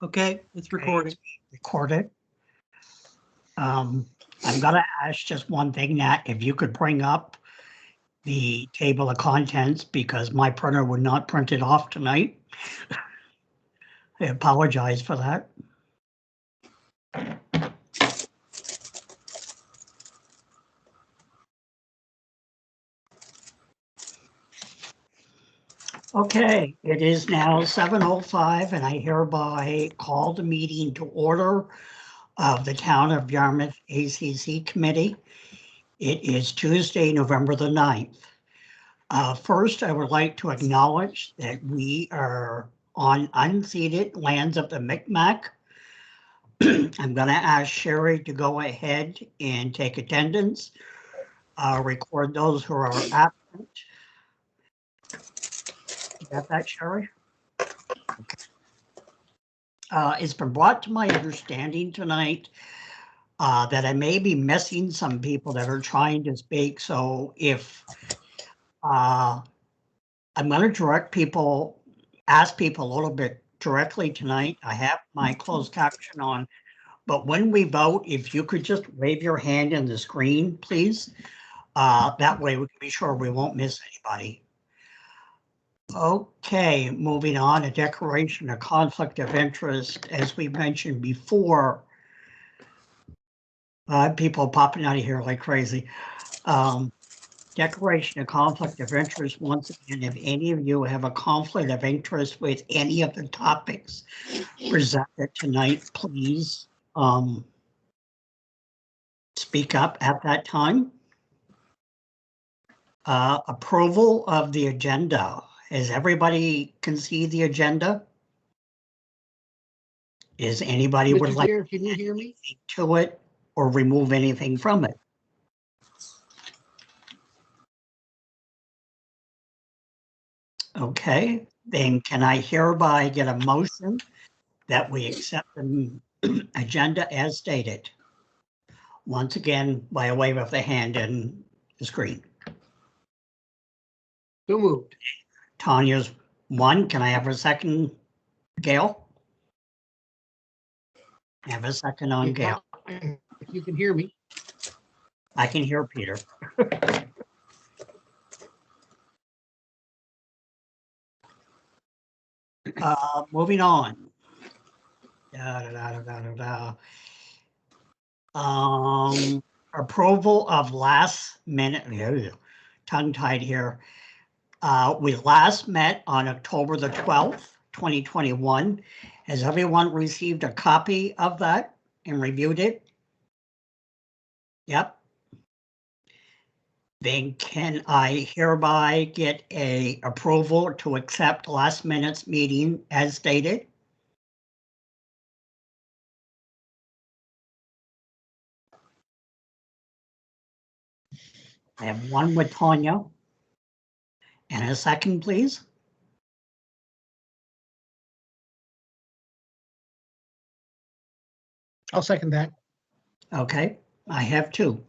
Okay, it's recording. Recorded. I'm gonna ask just one thing, Nat, if you could bring up the table of contents because my printer would not print it off tonight. I apologize for that. Okay, it is now 7:05 and I hereby call the meeting to order of the Town of Yarmouth ACC Committee. It is Tuesday, November the 9th. First, I would like to acknowledge that we are on unceded lands of the Micmac. I'm going to ask Sherry to go ahead and take attendance, record those who are absent. You got that, Sherry? Okay. It's been brought to my understanding tonight that I may be missing some people that are trying to speak. So if I'm going to direct people, ask people a little bit directly tonight. I have my closed caption on, but when we vote, if you could just wave your hand in the screen, please. That way we can be sure we won't miss anybody. Okay, moving on, a declaration of conflict of interest. As we mentioned before, people popping out of here like crazy. Declaration of conflict of interest. Once again, if any of you have a conflict of interest with any of the topics presented tonight, please speak up at that time. Approval of the agenda. Has everybody can see the agenda? Is anybody would like Chair, can you hear me? to it or remove anything from it? Okay, then can I hereby get a motion that we accept the agenda as stated? Once again, by a wave of the hand and the screen. So moved. Tanya's one. Can I have a second, Gail? Have a second on Gail. If you can hear me. I can hear Peter. Moving on. Approval of last minute, tongue-tied here. We last met on October the 12th, 2021. Has everyone received a copy of that and reviewed it? Yep. Then can I hereby get a approval to accept last minute's meeting as stated? I have one with Tanya. And a second, please. I'll second that. Okay, I have two.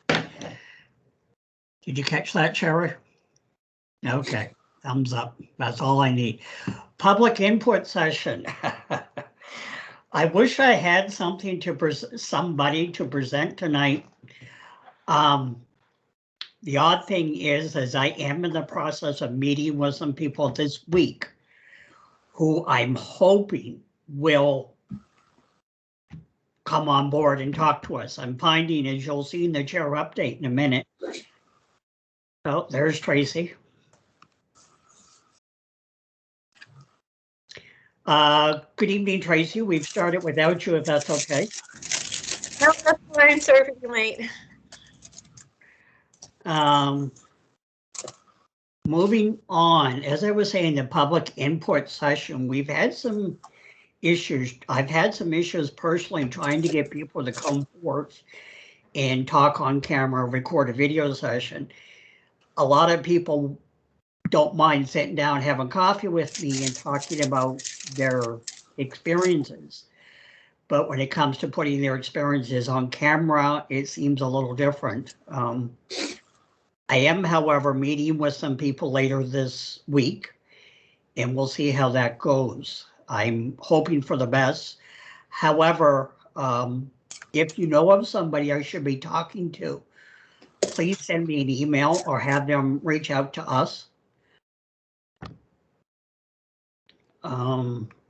Did you catch that, Sherry? Okay, thumbs up. That's all I need. Public input session. I wish I had something to somebody to present tonight. The odd thing is I am in the process of meeting with some people this week who I'm hoping will come on board and talk to us. I'm finding, as you'll see in the chair update in a minute. Oh, there's Tracy. Good evening, Tracy. We've started without you, if that's okay. No, that's fine. Sorry for being late. Moving on, as I was saying, the public input session, we've had some issues. I've had some issues personally trying to get people to come forth and talk on camera, record a video session. A lot of people don't mind sitting down, having coffee with me and talking about their experiences. But when it comes to putting their experiences on camera, it seems a little different. I am, however, meeting with some people later this week, and we'll see how that goes. I'm hoping for the best. However, if you know of somebody I should be talking to, please send me an email or have them reach out to us.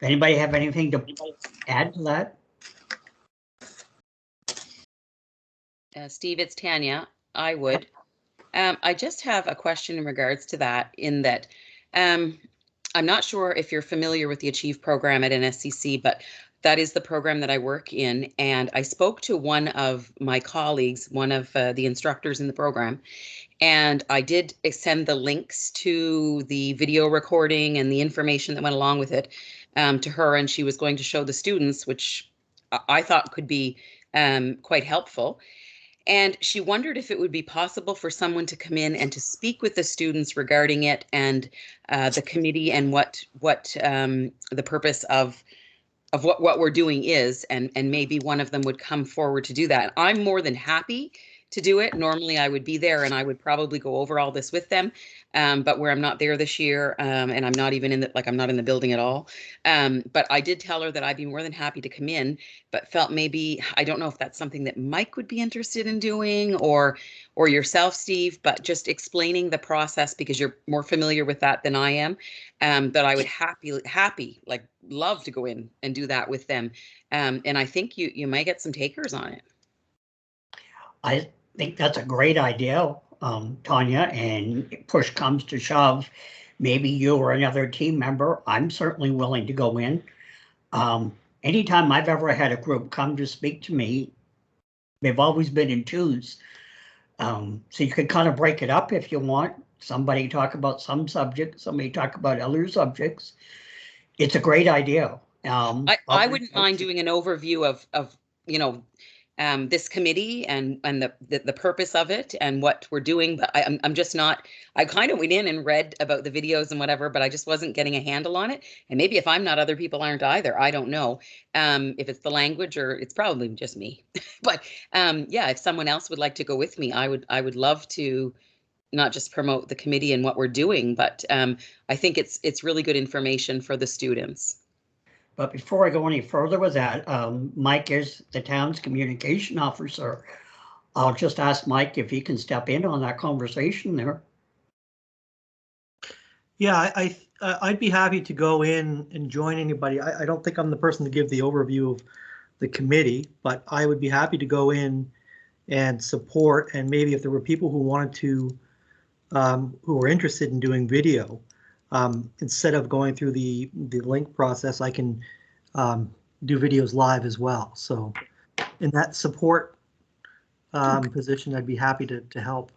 Anybody have anything to add to that? Steve, it's Tanya. I would. I just have a question in regards to that, in that I'm not sure if you're familiar with the Achieve program at NSCC, but that is the program that I work in. And I spoke to one of my colleagues, one of the instructors in the program, and I did send the links to the video recording and the information that went along with it to her, and she was going to show the students, which I thought could be quite helpful. And she wondered if it would be possible for someone to come in and to speak with the students regarding it, and the committee, and what the purpose of what we're doing is, and maybe one of them would come forward to do that. I'm more than happy to do it. Normally I would be there and I would probably go over all this with them. But where I'm not there this year, and I'm not even in the, I'm not in the building at all. But I did tell her that I'd be more than happy to come in, but felt maybe, I don't know if that's something that Mike would be interested in doing, or yourself, Steve, but just explaining the process, because you're more familiar with that than I am. That I would happy, like love to go in and do that with them. And I think you might get some takers on it. I think that's a great idea, Tanya, and if push comes to shove, maybe you or another team member, I'm certainly willing to go in. Anytime I've ever had a group come to speak to me, they've always been in twos. So you could kind of break it up if you want. Somebody talk about some subject, somebody talk about other subjects. It's a great idea. I wouldn't mind doing an overview of this committee and the purpose of it and what we're doing, but I'm just not. I kind of went in and read about the videos and whatever, but I just wasn't getting a handle on it. And maybe if I'm not, other people aren't either. I don't know if it's the language, or it's probably just me. But yeah, if someone else would like to go with me, I would love to not just promote the committee and what we're doing, but I think it's really good information for the students. But before I go any further with that, Mike is the town's communication officer. I'll just ask Mike if he can step in on that conversation there. Yeah, I'd be happy to go in and join anybody. I don't think I'm the person to give the overview of the committee, but I would be happy to go in and support. And maybe if there were people who wanted to, who were interested in doing video, instead of going through the link process, I can do videos live as well. So in that support position, I'd be happy to help.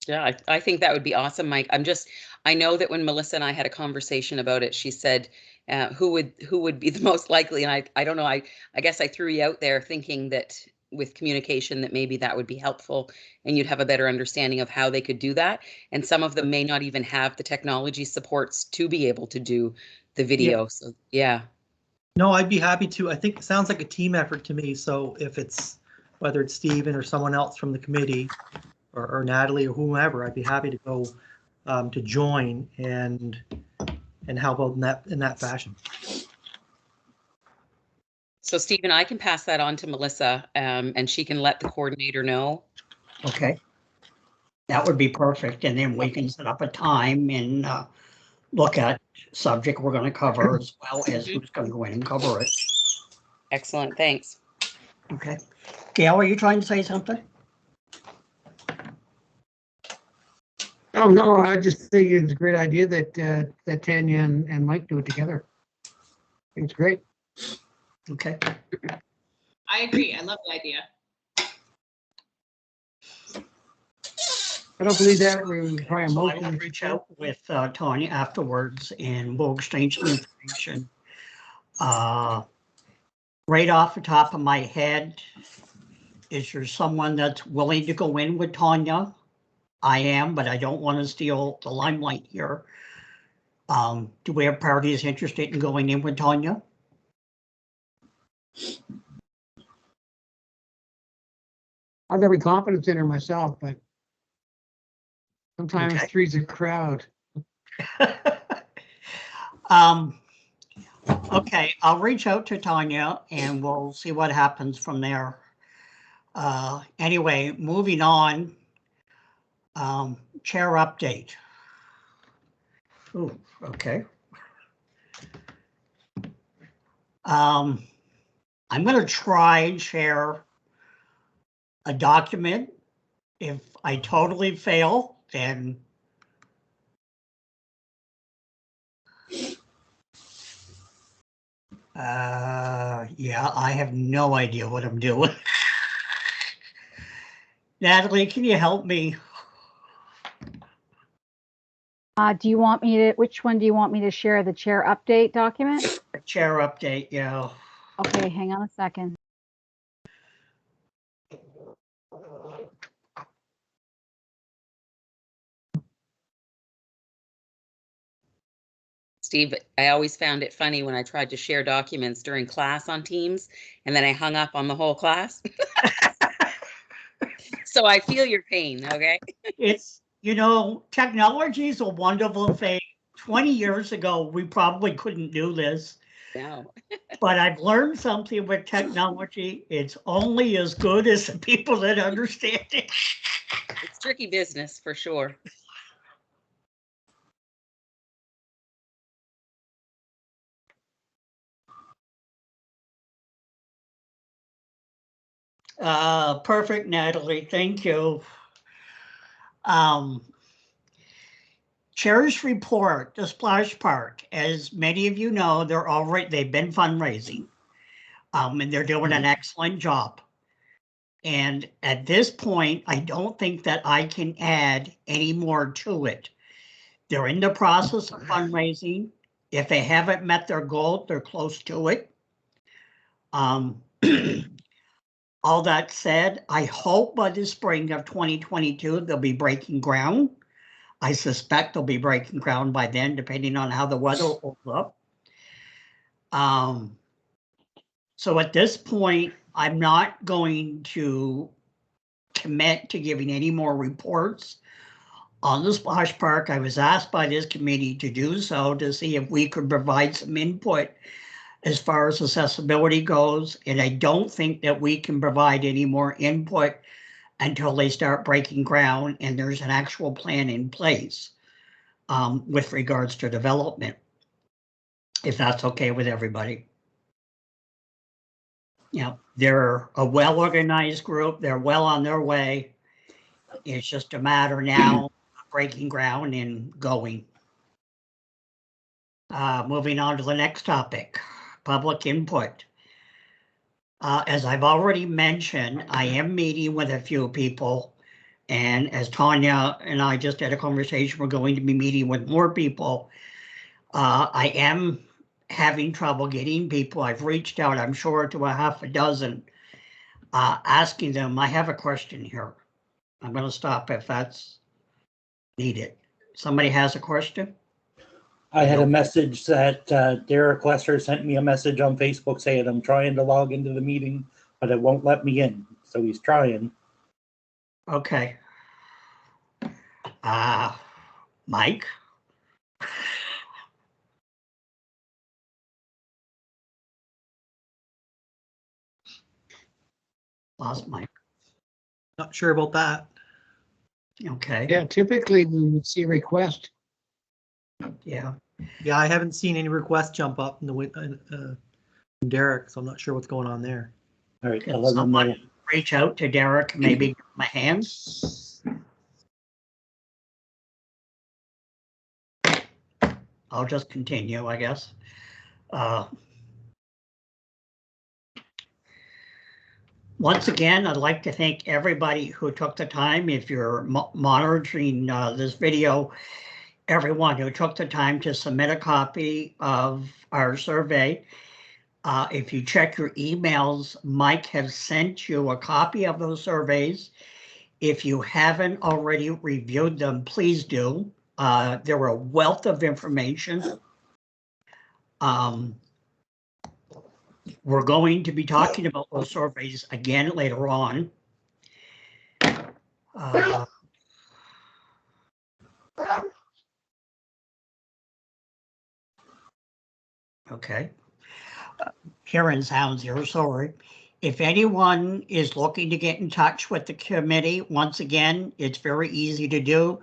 Yeah, I think that would be awesome, Mike. I know that when Melissa and I had a conversation about it, she said, who would be the most likely? And I don't know, I guess I threw you out there thinking that with communication that maybe that would be helpful and you'd have a better understanding of how they could do that. And some of them may not even have the technology supports to be able to do the video. Yeah. So yeah. No, I'd be happy to. I think it sounds like a team effort to me. So if it's, whether it's Stephen or someone else from the committee, or Natalie or whomever, I'd be happy to go to join and help out in that fashion. So Stephen, I can pass that on to Melissa, and she can let the coordinator know. Okay, that would be perfect, and then we can set up a time and look at subject we're going to cover, as well as who's going to go in and cover it. Excellent, thanks. Okay, Gail, are you trying to say something? Oh, no, I just think it's a great idea that that Tanya and Mike do it together. I think it's great. Okay. I agree. I love the idea. I don't believe that we probably So I motion. will reach out with Tanya afterwards, and we'll exchange some information. Right off the top of my head, is there someone that's willing to go in with Tanya? I am, but I don't want to steal the limelight here. Do we have parties interested in going in with Tanya? I have every confidence in her myself, but sometimes Okay. three's a crowd. Okay, I'll reach out to Tanya and we'll see what happens from there. Anyway, moving on. Chair update. Ooh, okay. I'm going to try and share a document. If I totally fail, then yeah, I have no idea what I'm doing. Natalie, can you help me? Do you want me to, which one do you want me to share? The chair update document? Chair update, yeah. Okay, hang on a second. Steve, I always found it funny when I tried to share documents during class on Teams, and then I hung up on the whole class. So I feel your pain, okay? It's, technology is a wonderful thing. 20 years ago, we probably couldn't do this, No, but I've learned something with technology. It's only as good as the people that understand it. it's tricky business for sure. Perfect, Natalie. Thank you. Chair's report, the splash park. As many of you know, they've been fundraising, and they're doing an excellent job. And at this point, I don't think that I can add any more to it. They're in the process of fundraising. If they haven't met their goal, they're close to it. All that said, I hope by the spring of 2022, they'll be breaking ground. I suspect they'll be breaking ground by then, depending on how the weather holds up. So at this point, I'm not going to commit to giving any more reports on the splash park. I was asked by this committee to do so to see if we could provide some input as far as accessibility goes. And I don't think that we can provide any more input until they start breaking ground and there's an actual plan in place with regards to development, if that's okay with everybody. They're a well-organized group. They're well on their way. It's just a matter now of breaking ground and going. Moving on to the next topic, public input. As I've already mentioned, I am meeting with a few people, and as Tanya and I just had a conversation, we're going to be meeting with more people. I am having trouble getting people. I've reached out, I'm sure, to a half a dozen, asking them, I have a question here. I'm going to stop if that's needed. Somebody has a question? I had a message that Derek Lesser sent me a message on Facebook saying I'm trying to log into the meeting, but it won't let me in. So he's trying. Okay. Mike? Lost Mike. Not sure about that. Okay. Yeah, typically we would see a request. Yeah. Yeah, I haven't seen any requests jump up in the from Derek, so I'm not sure what's going on there. All right. Can someone reach out to Derek, maybe give him a hand? I'll just continue, I guess. Once again, I'd like to thank everybody who took the time. If you're monitoring this video, everyone who took the time to submit a copy of our survey. If you check your emails, Mike has sent you a copy of those surveys. If you haven't already reviewed them, please do. They're a wealth of information. We're going to be talking about those surveys again later on. Okay. hearing sounds here, sorry. If anyone is looking to get in touch with the committee, once again, it's very easy to do.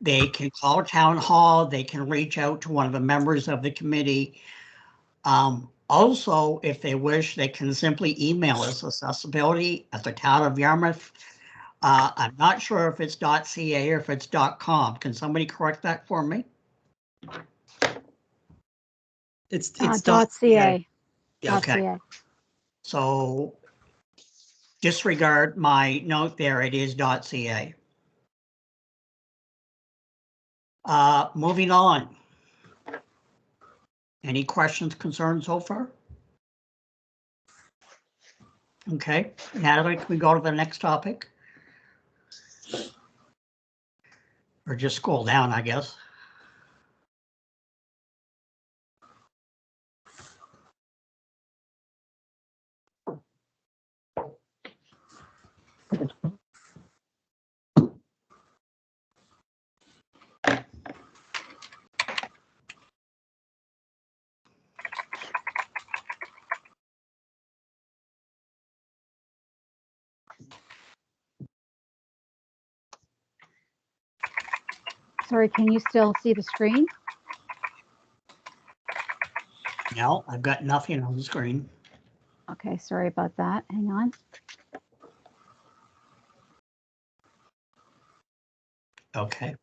They can call town hall, they can reach out to one of the members of the committee. Also, if they wish, they can simply email us, accessibility@the-town-of-yarmouth. I'm not sure if it's .ca or if it's .com. Can somebody correct that for me? It's .ca. Okay. .ca. So disregard my note there, it is .ca. Moving on. Any questions, concerns so far? Okay, Natalie, can we go to the next topic? Or just scroll down, I guess. Sorry, can you still see the screen? No, I've got nothing on the screen. Okay, sorry about that. Hang on. Okay.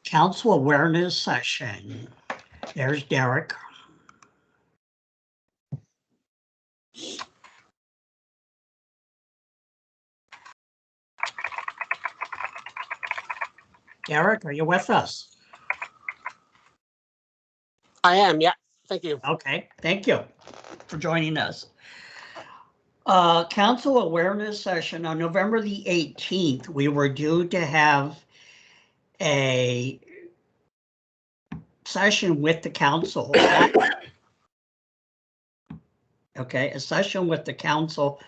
Council awareness session. There's Derek. Derek, are you with us? I am, yeah. Thank you. Okay, thank you for joining us. Council awareness session on November the 18th, we were due to have a session with the council. Okay, a session with the council.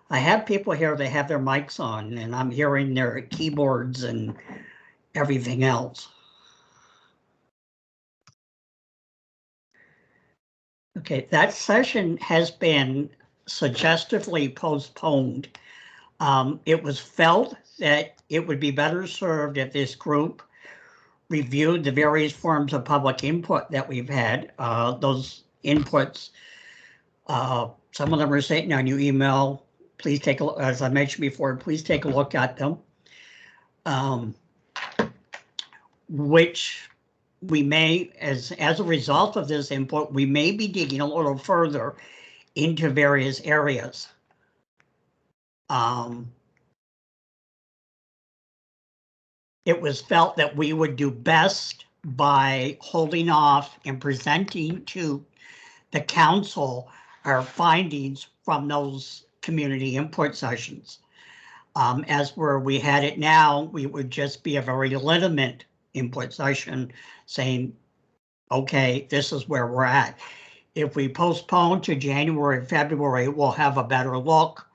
I have people here, they have their mics on and I'm hearing their keyboards and everything else. Okay, that session has been suggestively postponed. It was felt that it would be better served if this group reviewed the various forms of public input that we've had. Those inputs, some of them are sitting on your email. Please take a look, as I mentioned before, please take a look at them. Which we may, as a result of this input, we may be digging a little further into various areas. It was felt that we would do best by holding off and presenting to the council our findings from those community input sessions. As where we had it now, we would just be a very legitimate input session saying, okay, this is where we're at. If we postpone to January, February, we'll have a better look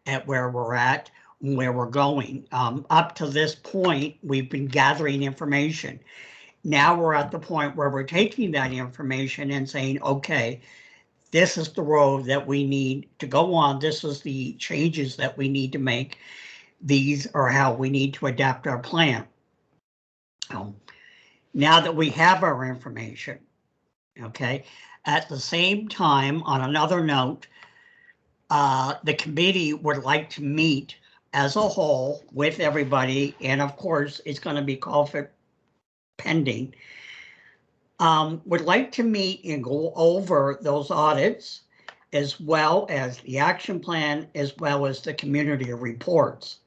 at where we're at, where we're going. Up to this point, we've been gathering information. Now we're at the point where we're taking that information and saying, okay, this is the road that we need to go on. This is the changes that we need to make. These are how we need to adapt our plan. Now that we have our information, okay, at the same time, on another note, the committee would like to meet as a whole with everybody, and of course, it's going to be called for pending. Would like to meet and go over those audits, as well as the action plan, as well as the community reports.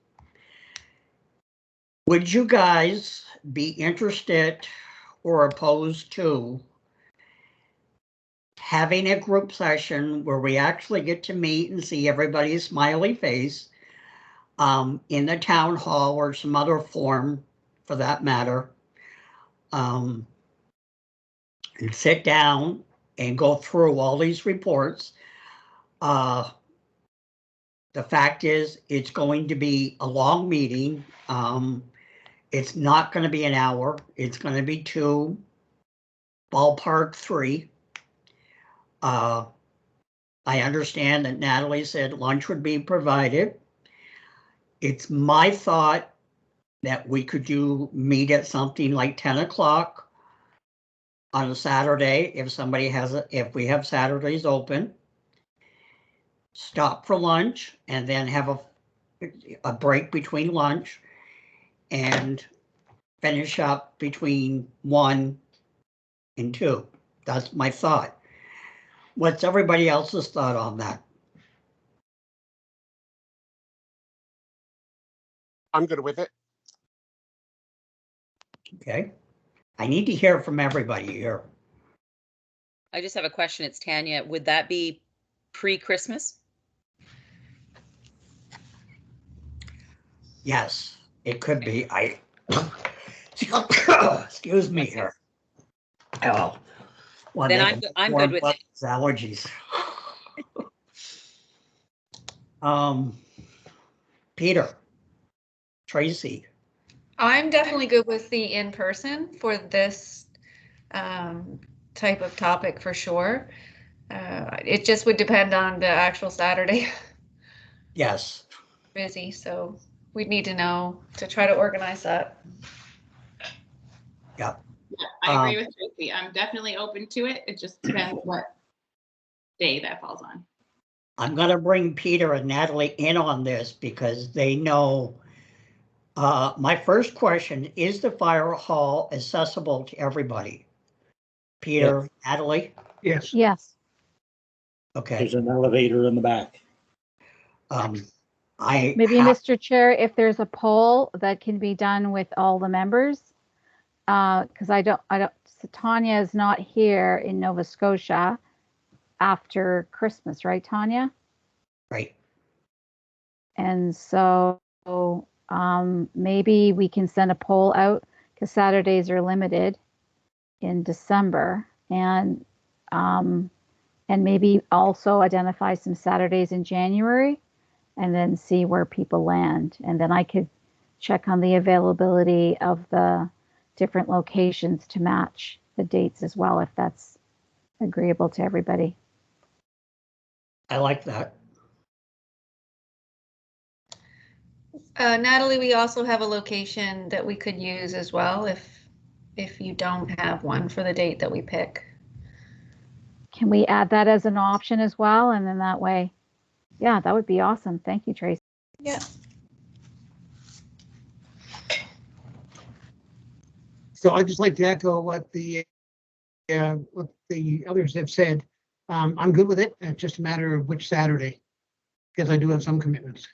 Would you guys be interested or opposed to having a group session where we actually get to meet and see everybody's smiley face in the town hall or some other form for that matter, and sit down and go through all these reports? The fact is, it's going to be a long meeting. It's not going to be an hour. It's going to be 2, ballpark 3. I understand that Natalie said lunch would be provided. It's my thought that we could meet at something like 10 o'clock on a Saturday if somebody has if we have Saturdays open. Stop for lunch and then have a break between lunch and finish up between 1 and 2. That's my thought. What's everybody else's thought on that? I'm good with it. Okay. I need to hear from everybody here. I just have a question. It's Tanya. Would that be pre-Christmas? Yes, it could be. Excuse me here. Oh, well, Then I'm good with it. Allergies. Peter, Tracy. I'm definitely good with the in-person for this type of topic for sure. It just would depend on the actual Saturday. Yes. Busy, so we'd need to know to try to organize that. Yeah. Yeah, I agree with Tracy. I'm definitely open to it. It just depends what day that falls on. I'm going to bring Peter and Natalie in on this because they know. My first question, is the fire hall accessible to everybody? Peter, Yes. Natalie? Yes. Yes. Okay. There's an elevator in the back. Maybe, Mr. Chair, if there's a poll that can be done with all the members, because Tanya is not here in Nova Scotia after Christmas, right, Tanya? Right. And so maybe we can send a poll out because Saturdays are limited in December, and maybe also identify some Saturdays in January and then see where people land. And then I could check on the availability of the different locations to match the dates as well, if that's agreeable to everybody. I like that. Natalie, we also have a location that we could use as well if you don't have one for the date that we pick. Can we add that as an option as well? And then that way, yeah, that would be awesome. Thank you, Tracy. Yeah. So I'd just like to echo what the others have said. I'm good with it. It's just a matter of which Saturday, because I do have some commitments.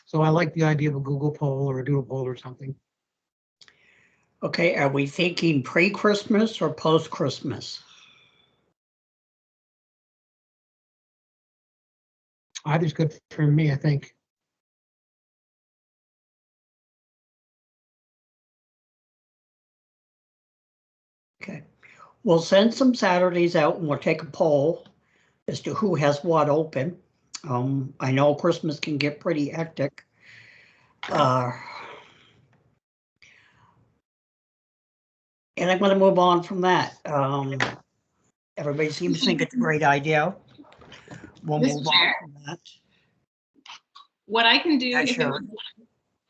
So I like the idea of a Google poll or a Doodle poll or something. Okay, are we thinking pre-Christmas or post-Christmas? Either's good for me, I think. Okay, we'll send some Saturdays out and we'll take a poll as to who has what open. I know Christmas can get pretty hectic. And I'm going to move on from that. Everybody seems to think it's a great idea. We'll move on from that. What I can do, Yeah, sure.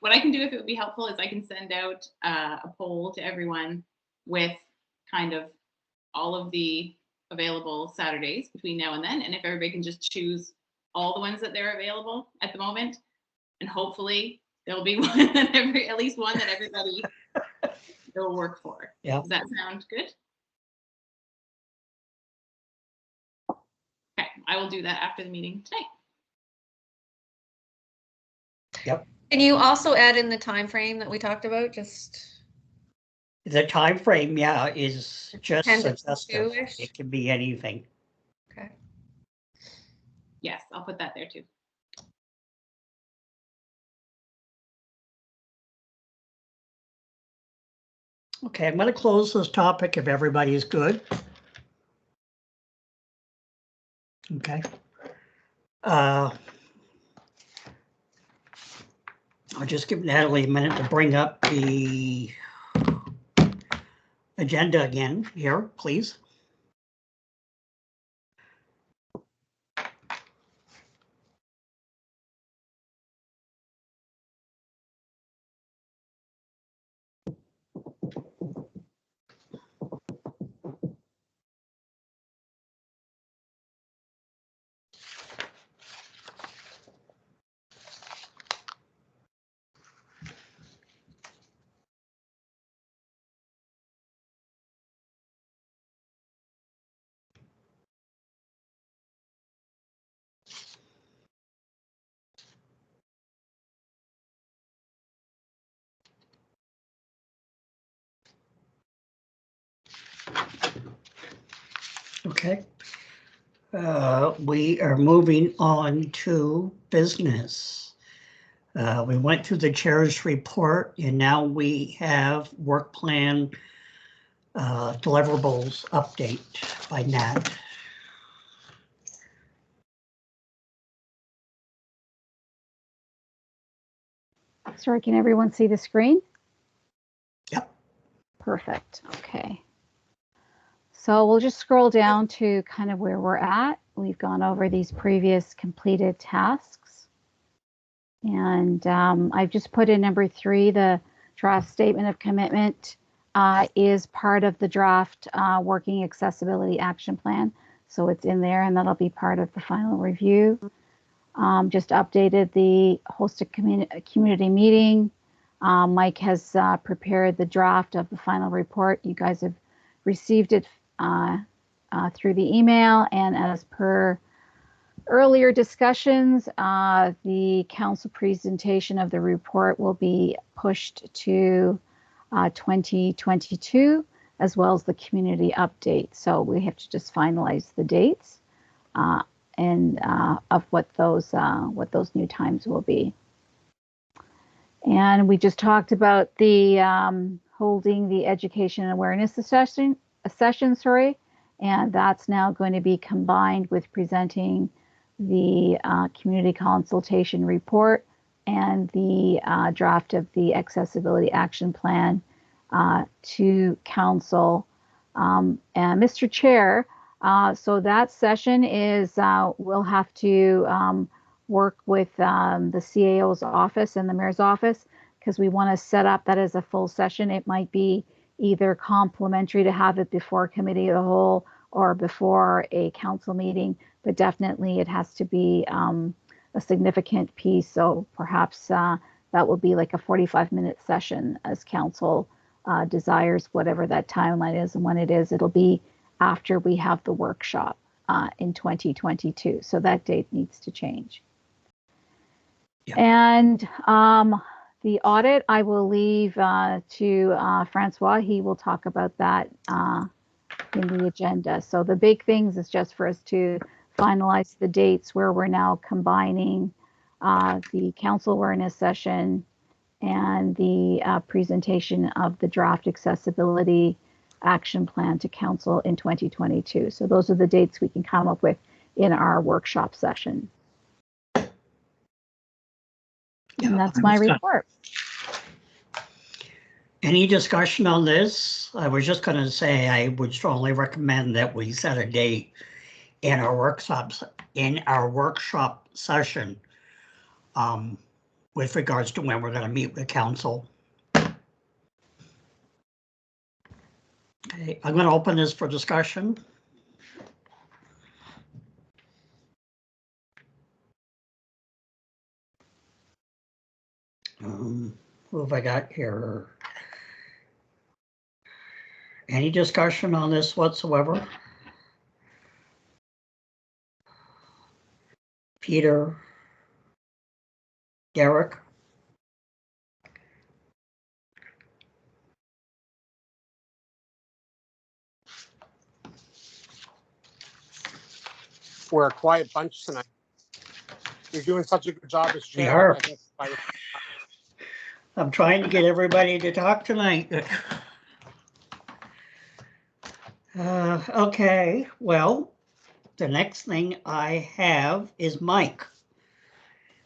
what I can do if it would be helpful is I can send out a poll to everyone with kind of all of the available Saturdays between now and then, and if everybody can just choose all the ones that they're available at the moment, and hopefully there'll be one at least one that everybody will work for. Yeah. Does that sound good? Okay, I will do that after the meeting tonight. Yep. Can you also add in the time frame that we talked about? Just The time frame, yeah, is just 10 to suggestive. 2-ish? It can be anything. Okay. Yes, I'll put that there too. Okay, I'm going to close this topic if everybody is good. Okay. I'll just give Natalie a minute to bring up the agenda again here, please. Okay. We are moving on to business. We went through the chair's report and now we have work plan deliverables update by Nat. Sorry, can everyone see the screen? Yep. Perfect. Okay. So we'll just scroll down to kind of where we're at. We've gone over these previous completed tasks. And I've just put in number 3, the draft statement of commitment is part of the draft working accessibility action plan. So it's in there and that'll be part of the final review. Just updated the hosted community meeting. Mike has prepared the draft of the final report. You guys have received it through the email, and as per earlier discussions, the council presentation of the report will be pushed to 2022, as well as the community update. So we have to just finalize the dates and of what those new times will be. And we just talked about the holding the education and awareness session, and that's now going to be combined with presenting the community consultation report and the draft of the accessibility action plan to council. And Mr. Chair, so that session is, we'll have to work with the CAO's office and the mayor's office, because we want to set up that as a full session. It might be either complimentary to have it before committee of the whole or before a council meeting, but definitely it has to be a significant piece. So perhaps that will be like a 45-minute session as council desires, whatever that timeline is and when it is. It'll be after we have the workshop in 2022. So that date needs to change. Yeah. And the audit, I will leave to Francois. He will talk about that in the agenda. So the big things is just for us to finalize the dates where we're now combining the council awareness session and the presentation of the draft accessibility action plan to council in 2022. So those are the dates we can come up with in our workshop session. And that's my report. Any discussion on this? I was just going to say I would strongly recommend that we set a date in our workshop session with regards to when we're going to meet with council. Okay, I'm going to open this for discussion. Who have I got here? Any discussion on this whatsoever? Peter? Derek? We're a quiet bunch tonight. You're doing such a good job as chair. We are. I'm trying to get everybody to talk tonight. Okay, well, the next thing I have is Mike,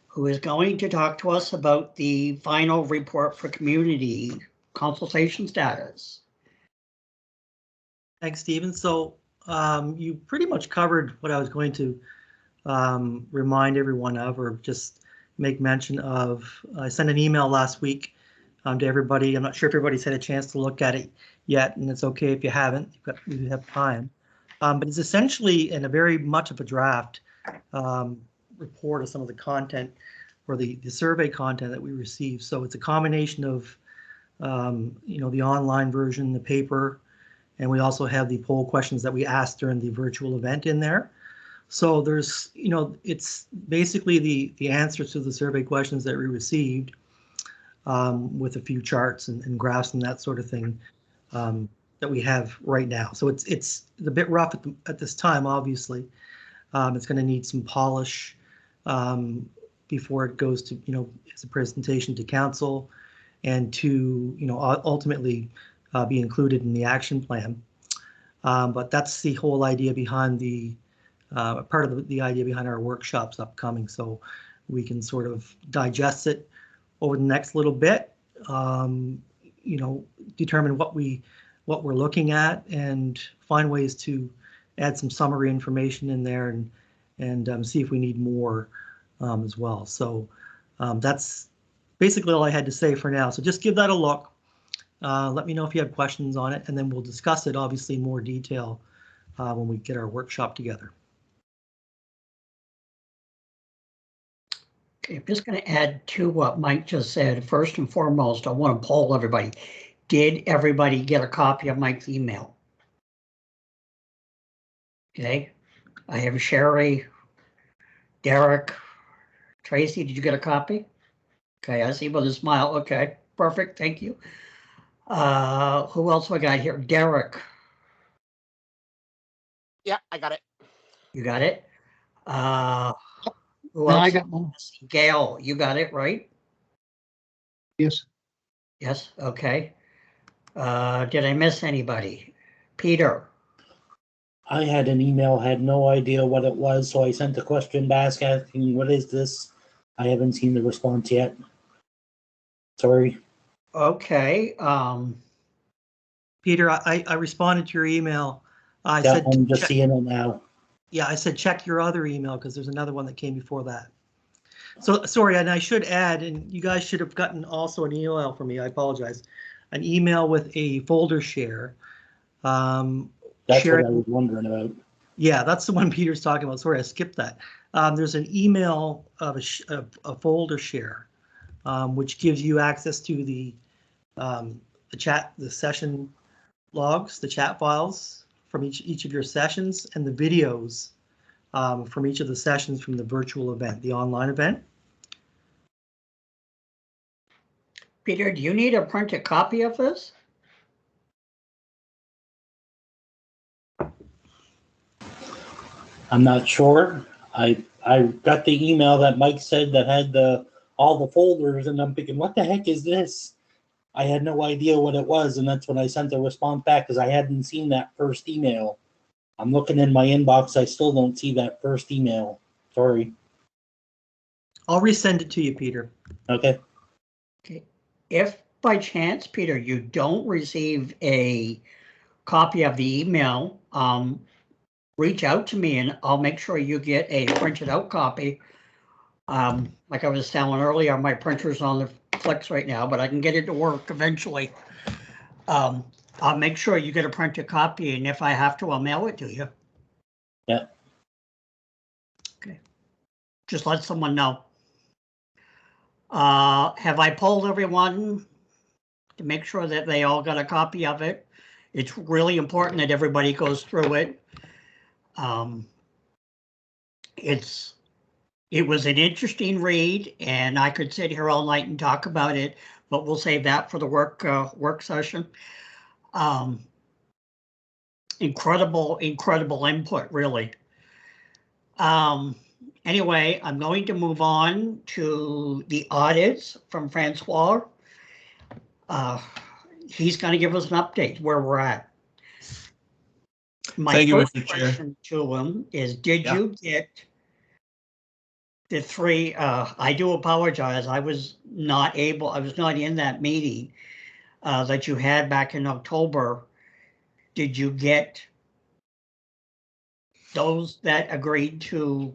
who is going to talk to us about the final report for community consultation status. Thanks, Stephen. So you pretty much covered what I was going to remind everyone of, or just make mention of. I sent an email last week to everybody. I'm not sure if everybody's had a chance to look at it yet, and it's okay if you haven't. You have time. But it's essentially in a very much of a draft report of some of the content or the survey content that we received. So it's a combination of the online version, the paper, and we also have the poll questions that we asked during the virtual event in there. So there's, it's basically the answers to the survey questions that we received with a few charts and graphs and that sort of thing that we have right now. So it's a bit rough at this time, obviously. It's going to need some polish before it goes to, as a presentation to council and to, ultimately be included in the action plan. But that's the whole idea behind part of the idea behind our workshops upcoming. So we can sort of digest it over the next little bit, determine what we're looking at and find ways to add some summary information in there and see if we need more as well. So that's basically all I had to say for now. So just give that a look. Let me know if you have questions on it, and then we'll discuss it obviously in more detail when we get our workshop together. Okay, I'm just going to add to what Mike just said. First and foremost, I want to poll everybody. Did everybody get a copy of Mike's email? Okay, I have Sherry, Derek, Tracy, did you get a copy? Okay, I see by the smile. Okay, perfect, thank you. Who else we got here? Derek. Yeah, I got it. You got it? Who No, else? I got one. Gail, you got it, right? Yes. Yes, okay. Did I miss anybody? Peter? I had an email, had no idea what it was, so I sent a question back asking, what is this? I haven't seen the response yet. Sorry. Okay, Peter, I responded to your email. I Yeah, said, I'm just seeing it now. yeah, I said check your other email because there's another one that came before that. So sorry, and I should add, and you guys should have gotten also an email from me. I apologize. An email with a folder share. That's what I was wondering about. Yeah, that's the one Peter's talking about. Sorry, I skipped that. There's an email of a folder share, which gives you access to the chat, the session logs, the chat files from each of your sessions, and the videos from each of the sessions from the virtual event, the online event. Peter, do you need a printed copy of this? I'm not sure. I got the email that Mike said that had all the folders, and I'm thinking, what the heck is this? I had no idea what it was, and that's when I sent the response back because I hadn't seen that first email. I'm looking in my inbox. I still don't see that first email. Sorry. I'll resend it to you, Peter. Okay. Okay. If by chance, Peter, you don't receive a copy of the email, reach out to me and I'll make sure you get a printed out copy. Like I was telling earlier, my printer's on the flicks right now, but I can get it to work eventually. I'll make sure you get a printed copy, and if I have to, I'll mail it to you. Yeah. Okay. Just let someone know. Have I polled everyone to make sure that they all got a copy of it? It's really important that everybody goes through it. It was an interesting read, and I could sit here all night and talk about it, but we'll save that for the work session. Incredible input, really. Anyway, I'm going to move on to the audits from Francois. He's going to give us an update where we're at. My Thank you, first Mr. Chair. question to him is, did Yeah. you get the three, I do apologize, I was not in that meeting that you had back in October. Did you get those that agreed to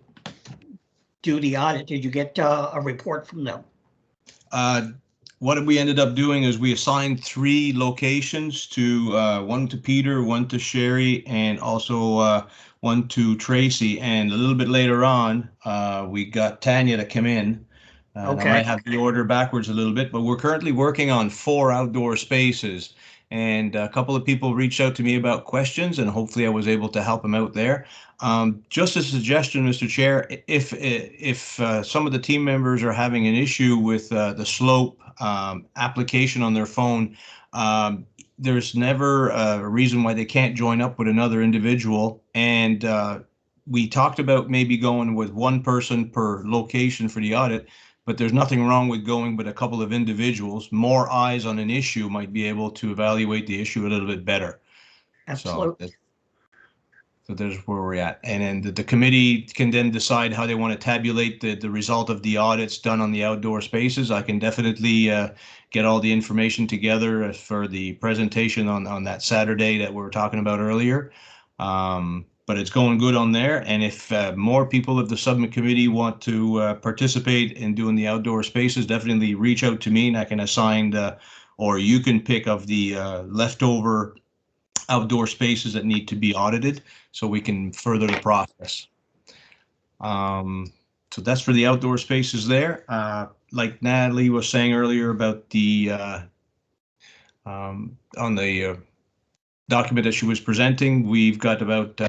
do the audit? Did you get a report from them? What we ended up doing is we assigned 3 locations to one to Peter, one to Sherry, and also one to Tracy. And a little bit later on, we got Tanya to come in. Okay. I might have the order backwards a little bit, but we're currently working on 4 outdoor spaces. and a couple of people reached out to me about questions, and hopefully I was able to help them out there. Just a suggestion, Mr. Chair, if some of the team members are having an issue with the slope application on their phone, there's never a reason why they can't join up with another individual. And we talked about maybe going with one person per location for the audit, but there's nothing wrong with going with a couple of individuals. More eyes on an issue might be able to evaluate the issue a little bit better. Absolutely. So there's where we're at. And then the committee can then decide how they want to tabulate the result of the audits done on the outdoor spaces. I can definitely get all the information together for the presentation on that Saturday that we were talking about earlier. But it's going good on there. And if more people of the subcommittee want to participate in doing the outdoor spaces, definitely reach out to me and I can assign or you can pick of the leftover outdoor spaces that need to be audited so we can further the process. So that's for the outdoor spaces there. Like Natalie was saying earlier about the on the document that she was presenting, we've got about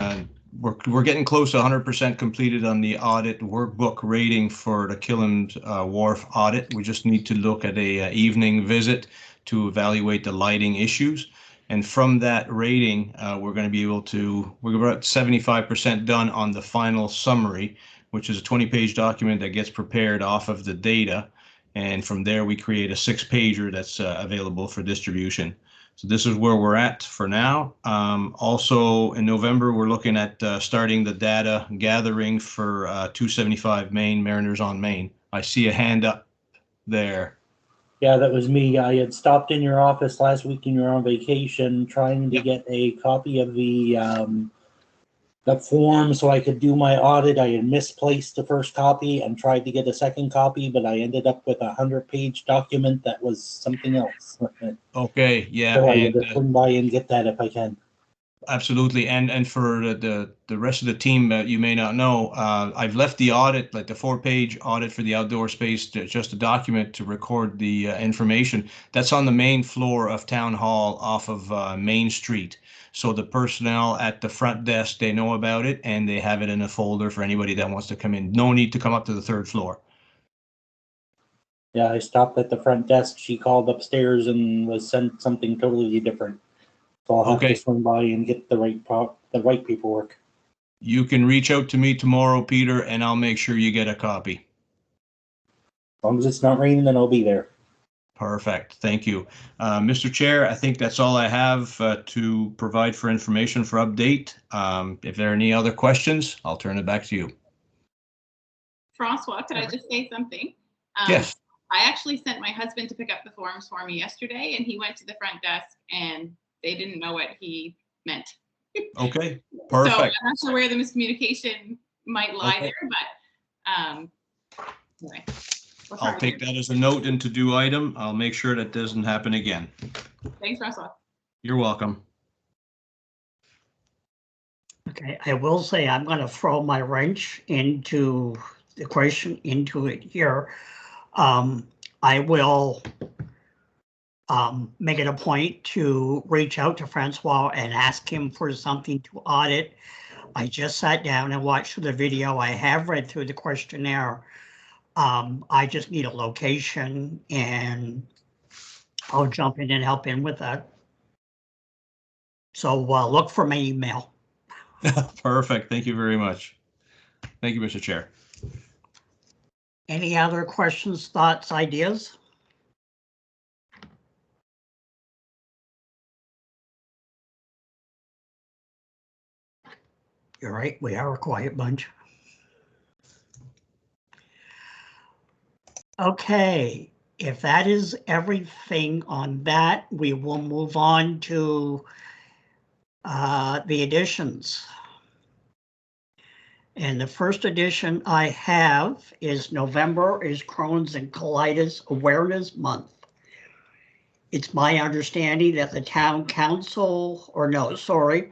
we're getting close to 100% completed on the audit workbook rating for the Killam's Wharf audit. We just need to look at a evening visit to evaluate the lighting issues. And from that rating, we're going to be able to, we're about 75% done on the final summary, which is a 20-page document that gets prepared off of the data. And from there, we create a 6-pager that's available for distribution. So this is where we're at for now. Also in November, we're looking at starting the data gathering for 275 Main, Mariners on Main. I see a hand up there. Yeah, that was me. I had stopped in your office last week and you were on vacation trying to get a copy of the form so I could do my audit. I had misplaced the first copy and tried to get a second copy, but I ended up with a 100-page document that was something else. Okay, yeah. So I had to swing by and get that if I can. Absolutely. And for the rest of the team, you may not know, I've left the audit, like the 4-page audit for the outdoor space, just a document to record the information. That's on the main floor of Town Hall off of Main Street. So the personnel at the front desk, they know about it and they have it in a folder for anybody that wants to come in. No need to come up to the 3rd floor. Yeah, I stopped at the front desk. She called upstairs and was sent something totally different. So I'll have to swing by and get the right paperwork. You can reach out to me tomorrow, Peter, and I'll make sure you get a copy. As long as it's not raining, then I'll be there. Perfect. Thank you. Mr. Chair, I think that's all I have to provide for information for update. If there are any other questions, I'll turn it back to you. Francois, could I just say something? Yes. I actually sent my husband to pick up the forms for me yesterday, and he went to the front desk and they didn't know what he meant. Okay, perfect. So I'm not sure where the miscommunication might lie there, but anyway. I'll take that as a note and to-do item. I'll make sure that doesn't happen again. Thanks, Francois. You're welcome. Okay, I will say I'm going to throw my wrench into the question into it here. I will make it a point to reach out to Francois and ask him for something to audit. I just sat down and watched the video. I have read through the questionnaire. I just need a location and I'll jump in and help in with that. So look for my email. Perfect. Thank you very much. Thank you, Mr. Chair. Any other questions, thoughts, ideas? You're right, we are a quiet bunch. Okay, if that is everything on that, we will move on to the additions. And the first edition I have is November is Crohn's and Colitis Awareness Month. It's my understanding that the town council, or no, sorry,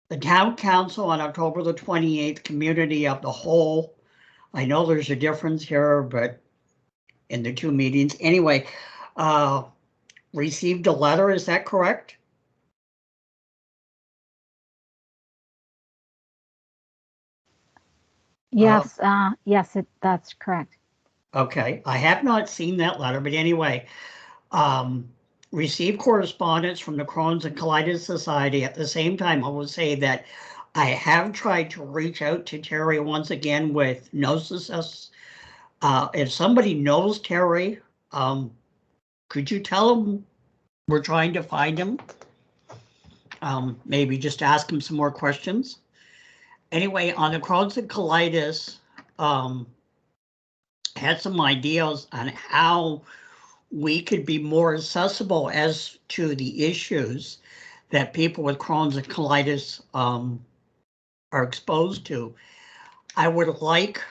the town council on October the 28th, community of the whole. I know there's a difference here, but in the two meetings, anyway, received a letter, is that correct? Yes, yes, that's correct. Okay, I have not seen that letter, but anyway, received correspondence from the Crohn's and Colitis Society. At the same time, I will say that I have tried to reach out to Terry once again with no success. If somebody knows Terry, could you tell him we're trying to find him? Maybe just ask him some more questions. Anyway, on the Crohn's and Colitis, had some ideas on how we could be more accessible as to the issues that people with Crohn's and colitis are exposed to. I would like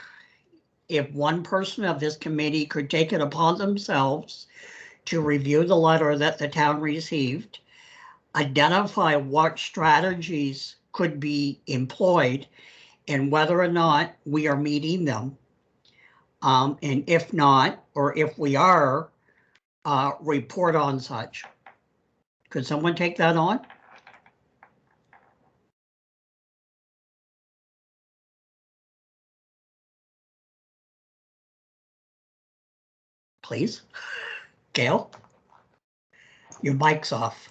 if one person of this committee could take it upon themselves to review the letter that the town received, identify what strategies could be employed and whether or not we are meeting them. And if not, or if we are, report on such. Could someone take that on? Please. Gail? Your mic's off.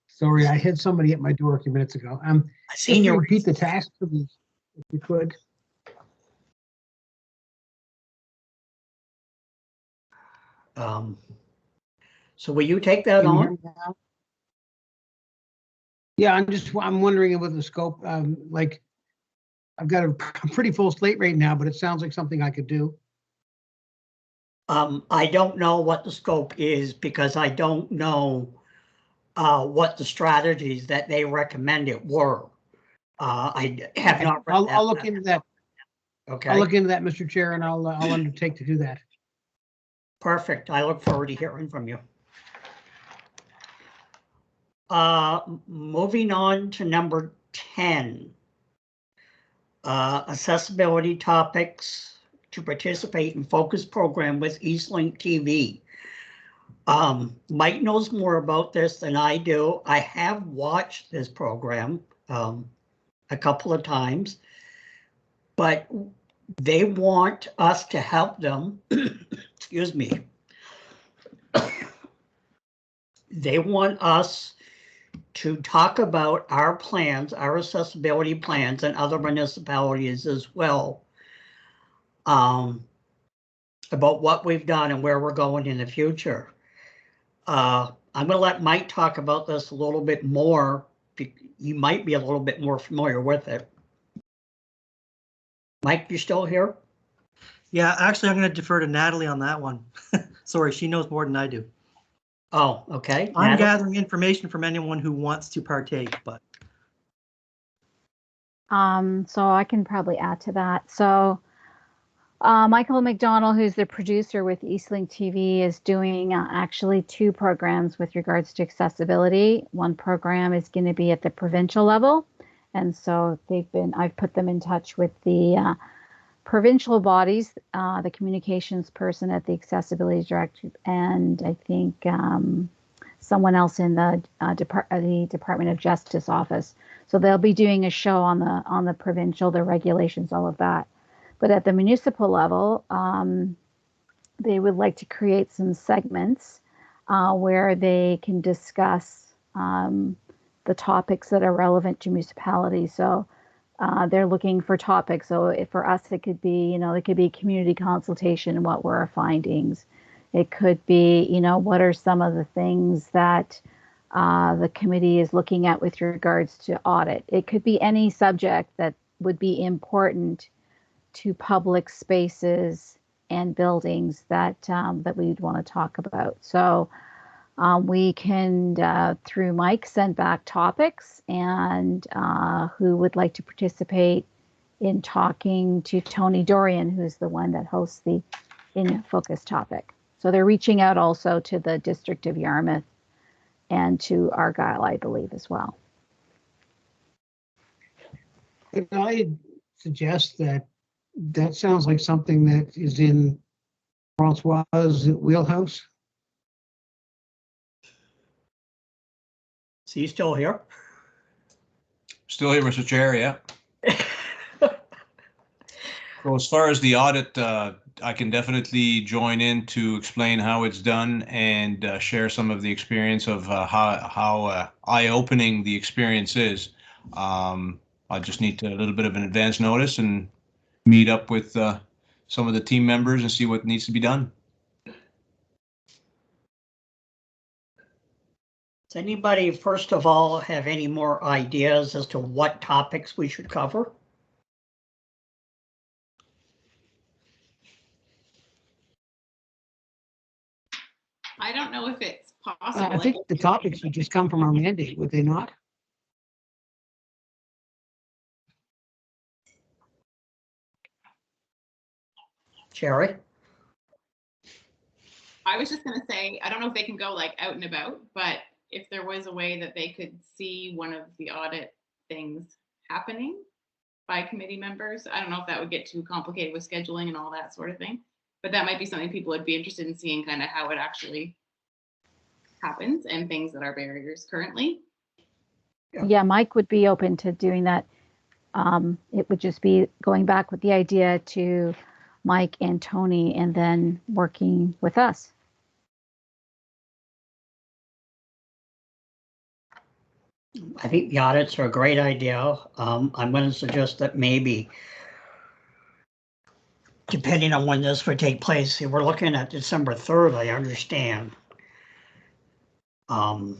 Sorry, I had somebody at my door a few minutes ago. I seen Can you you. repeat the task for me, if you could? So will you take that Can you hear on? me now? Yeah, I'm wondering with the scope, like, I've got a pretty full slate right now, but it sounds like something I could do. I don't know what the scope is because I don't know what the strategies that they recommended were. I have Okay, not read that. I'll look into that. Okay. I'll look into that, Mr. Chair, and I'll undertake to do that. Perfect. I look forward to hearing from you. Moving on to number 10. Accessibility topics to participate in focus program with Eastlink TV. Mike knows more about this than I do. I have watched this program a couple of times, but they want us to help them. Excuse me. They want us to talk about our plans, our accessibility plans, and other municipalities as well, about what we've done and where we're going in the future. I'm going to let Mike talk about this a little bit more. You might be a little bit more familiar with it. Mike, you still here? Yeah, actually, I'm going to defer to Natalie on that one. Sorry, she knows more than I do. Oh, okay. I'm Natalie? gathering information from anyone who wants to partake, but. So I can probably add to that. So Michael McDonald, who's the producer with Eastlink TV, is doing actually 2 programs with regards to accessibility. One program is going to be at the provincial level. And so I've put them in touch with the provincial bodies, the communications person at the accessibility director, and I think someone else in the Department of Justice office. So they'll be doing a show on the provincial, the regulations, all of that. But at the municipal level, they would like to create some segments where they can discuss the topics that are relevant to municipalities. So they're looking for topics. So for us, it could be, it could be community consultation, what were our findings. It could be, what are some of the things that the committee is looking at with regards to audit. It could be any subject that would be important to public spaces and buildings that we'd want to talk about. So we can, through Mike, send back topics, and who would like to participate in talking to Tony Dorian, who's the one that hosts the In Focus topic. So they're reaching out also to the District of Yarmouth and to Argyle, I believe, as well. Could I suggest that sounds like something that is in Francois' wheelhouse. So you still here? Still here, Mr. Chair, yeah. So as far as the audit, I can definitely join in to explain how it's done and share some of the experience of how eye-opening the experience is. I just need a little bit of an advance notice and meet up with some of the team members and see what needs to be done. Does anybody, first of all, have any more ideas as to what topics we should cover? I don't know if it's possible. I think the topics would just come from our mandate, would they not? Jerry? I was just gonna say, I don't know if they can go like out and about, but if there was a way that they could see one of the audit things happening by committee members, I don't know if that would get too complicated with scheduling and all that sort of thing. But that might be something people would be interested in seeing, kind of how it actually happens and things that are barriers currently. Yeah, Mike would be open to doing that. It would just be going back with the idea to Mike and Tony and then working with us. I think the audits are a great idea. I'm going to suggest that maybe, depending on when this would take place, if we're looking at December 3rd, I understand. I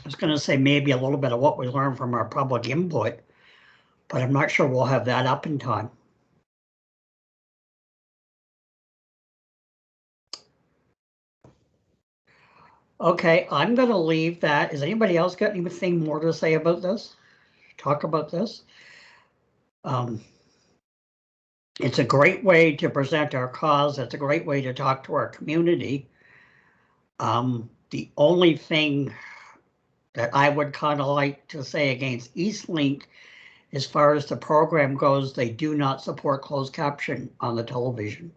was going to say maybe a little bit of what we learned from our public input, but I'm not sure we'll have that up in time. Okay, I'm going to leave that. Has anybody else got anything more to say about this? Talk about this? It's a great way to present our cause. It's a great way to talk to our community. The only thing that I would kind of like to say against Eastlink, as far as the program goes, they do not support closed caption on the television.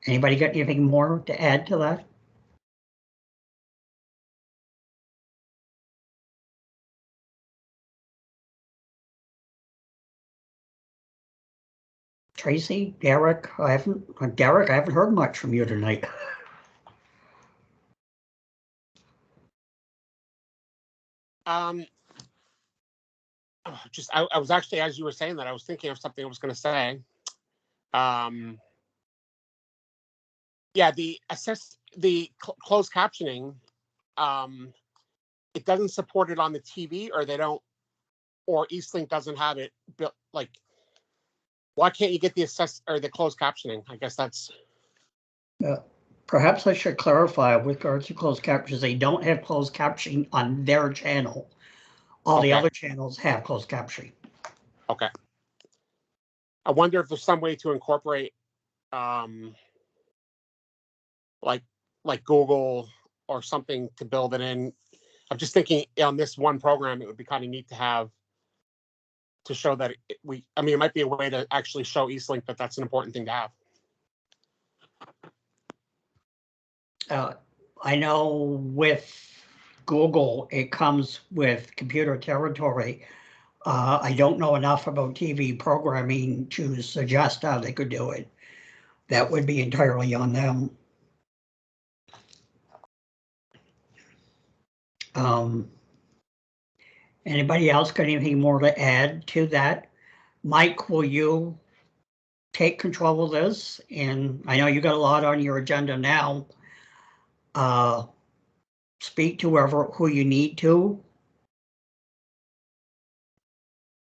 Anybody got anything more to add to that? Tracy, Derek, I haven't heard much from you tonight. I was actually, as you were saying that, I was thinking of something I was going to say. Yeah, the closed captioning, it doesn't support it on the TV, or they don't, or Eastlink doesn't have it built. Like, why can't you get the closed captioning? I guess that's. Perhaps I should clarify with regards to closed captions. They don't have closed captioning on their channel. All the other channels have closed captioning. Okay. I wonder if there's some way to incorporate, like Google or something to build it in. I'm just thinking on this one program, it would be kind of neat to have to show that it might be a way to actually show Eastlink that that's an important thing to have. I know with Google, it comes with computer territory. I don't know enough about TV programming to suggest how they could do it. That would be entirely on them. Anybody else got anything more to add to that? Mike, will you take control of this? And I know you got a lot on your agenda now. Speak to who you need to.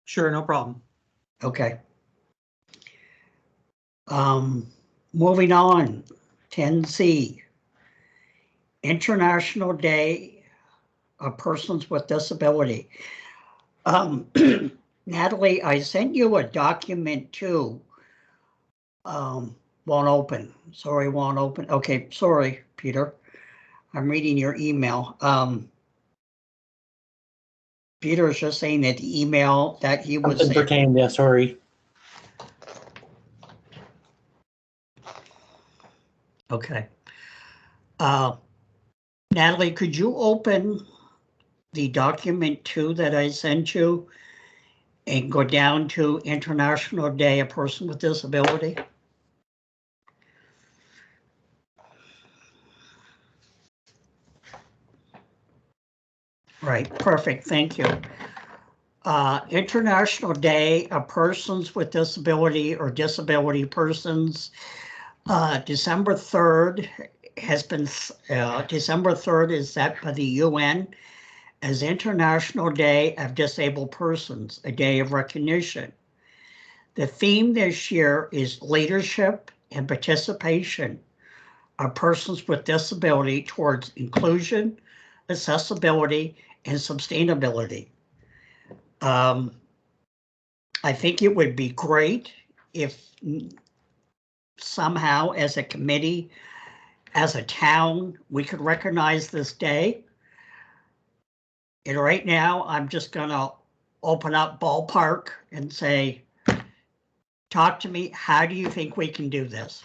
Sure, no problem. Okay. Moving on, 10C, International Day of Persons with Disability. Natalie, I sent you a document too. Won't open. Sorry, won't open. Okay, sorry, Peter. I'm reading your email. Peter is just saying that the email that he was Something sent. pertained, yeah, sorry. Okay. Natalie, could you open the document 2 that I sent you and go down to International Day of Person with Disability? Right, perfect, thank you. International Day of Persons with Disability or Disability Persons, December 3rd has been, December 3rd is set by the UN as International Day of Disabled Persons, a day of recognition. The theme this year is leadership and participation of persons with disability towards inclusion, accessibility, and sustainability. I think it would be great if somehow as a committee, as a town, we could recognize this day. And right now, I'm just gonna open up ballpark and say, talk to me, how do you think we can do this?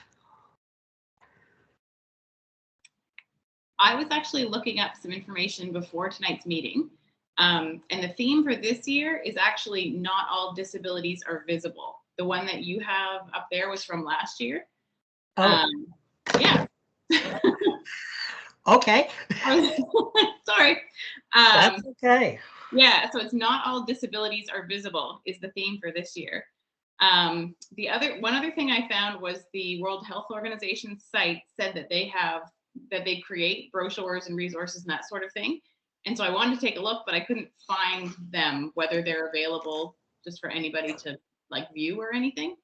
I was actually looking up some information before tonight's meeting. And the theme for this year is actually not all disabilities are visible. The one that you have up there was from last year. Oh, Yeah. okay. Sorry. That's okay. Yeah, so it's not all disabilities are visible is the theme for this year. One other thing I found was the World Health Organization site said that they create brochures and resources and that sort of thing. And so I wanted to take a look, but I couldn't find them, whether they're available just for anybody to like view or anything.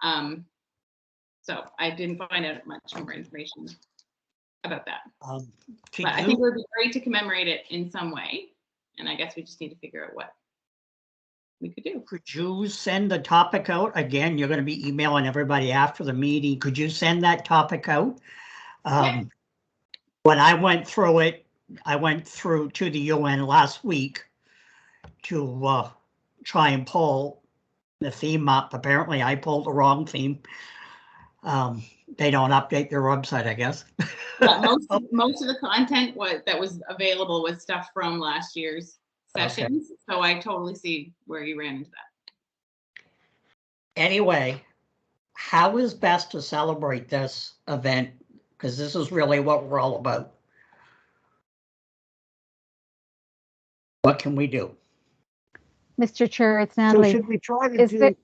So I didn't find out much more information about that. But I think it would be great to commemorate it in some way. And I guess we just need to figure out what we could do. Could you send the topic out? Again, you're going to be emailing everybody after the meeting. Could you send that topic out? Yeah. When I went through it, I went through to the UN last week to try and pull the theme up. Apparently I pulled the wrong theme. They don't update their website, I guess. Yeah, most of the content that was available was stuff from last year's sessions. Okay. So I totally see where you ran into that. Anyway, how is best to celebrate this event? Because this is really what we're all about. What can we do? Mr. Chair, it's Natalie. So should we try to do?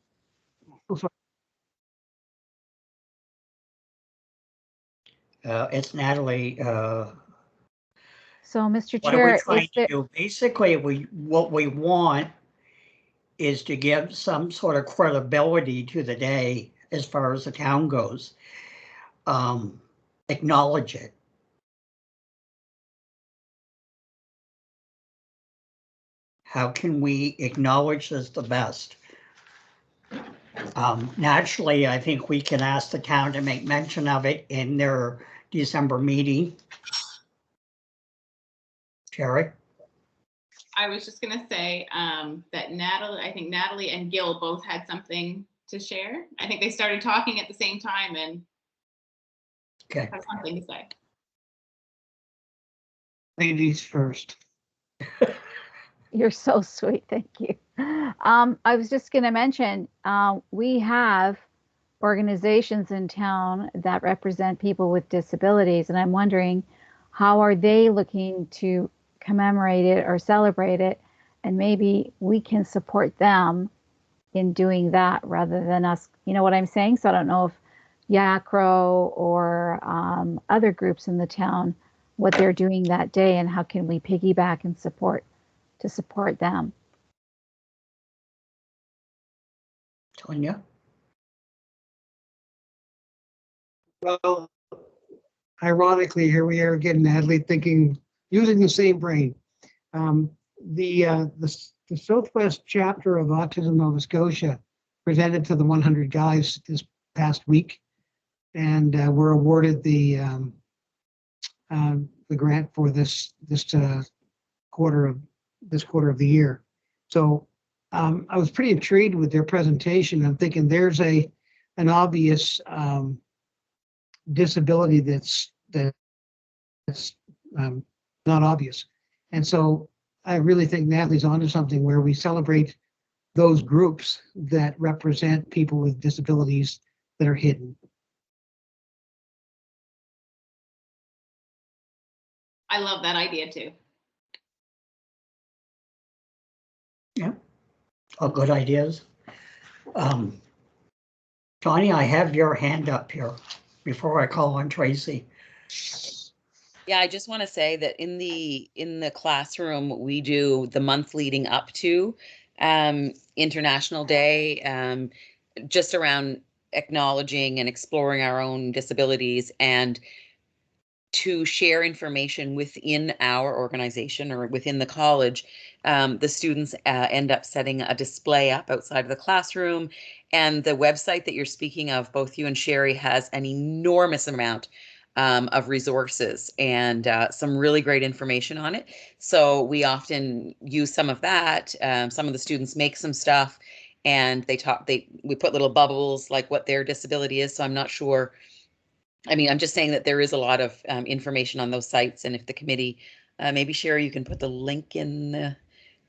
It's Natalie. So, Mr. What Chair, are we trying to do? Basically, what we want is to give some sort of credibility to the day as far as the town goes. Acknowledge it. How can we acknowledge this the best? Naturally, I think we can ask the town to make mention of it in their December meeting. Terry? I was just going to say that I think Natalie and Gil both had something to share. I think they started talking at the same time and have something to say. Ladies first. You're so sweet, thank you. I was just going to mention, we have organizations in town that represent people with disabilities, and I'm wondering how are they looking to commemorate it or celebrate it, and maybe we can support them in doing that rather than us, you know what I'm saying? So I don't know if YACRO or other groups in the town, what they're doing that day and how can we piggyback and support them. Tonya? Well, ironically, here we are again, Natalie, using the same brain. The Southwest chapter of Autism Nova Scotia presented to the 100 guys this past week, and were awarded the grant for this quarter of the year. So I was pretty intrigued with their presentation. I'm thinking there's an obvious disability that's not obvious. And so I really think Natalie's onto something where we celebrate those groups that represent people with disabilities that are hidden. I love that idea too. Yeah, all good ideas. Johnny, I have your hand up here before I call on Tracy. Yeah, I just want to say that in the classroom, we do the month leading up to International Day, just around acknowledging and exploring our own disabilities, and to share information within our organization or within the college. The students end up setting a display up outside of the classroom, and the website that you're speaking of, both you and Sherry, has an enormous amount of resources and some really great information on it. So we often use some of that. Some of the students make some stuff, and we put little bubbles like what their disability is. So I'm not sure. I mean, I'm just saying that there is a lot of information on those sites, and if the committee, maybe Sherry, you can put the link in the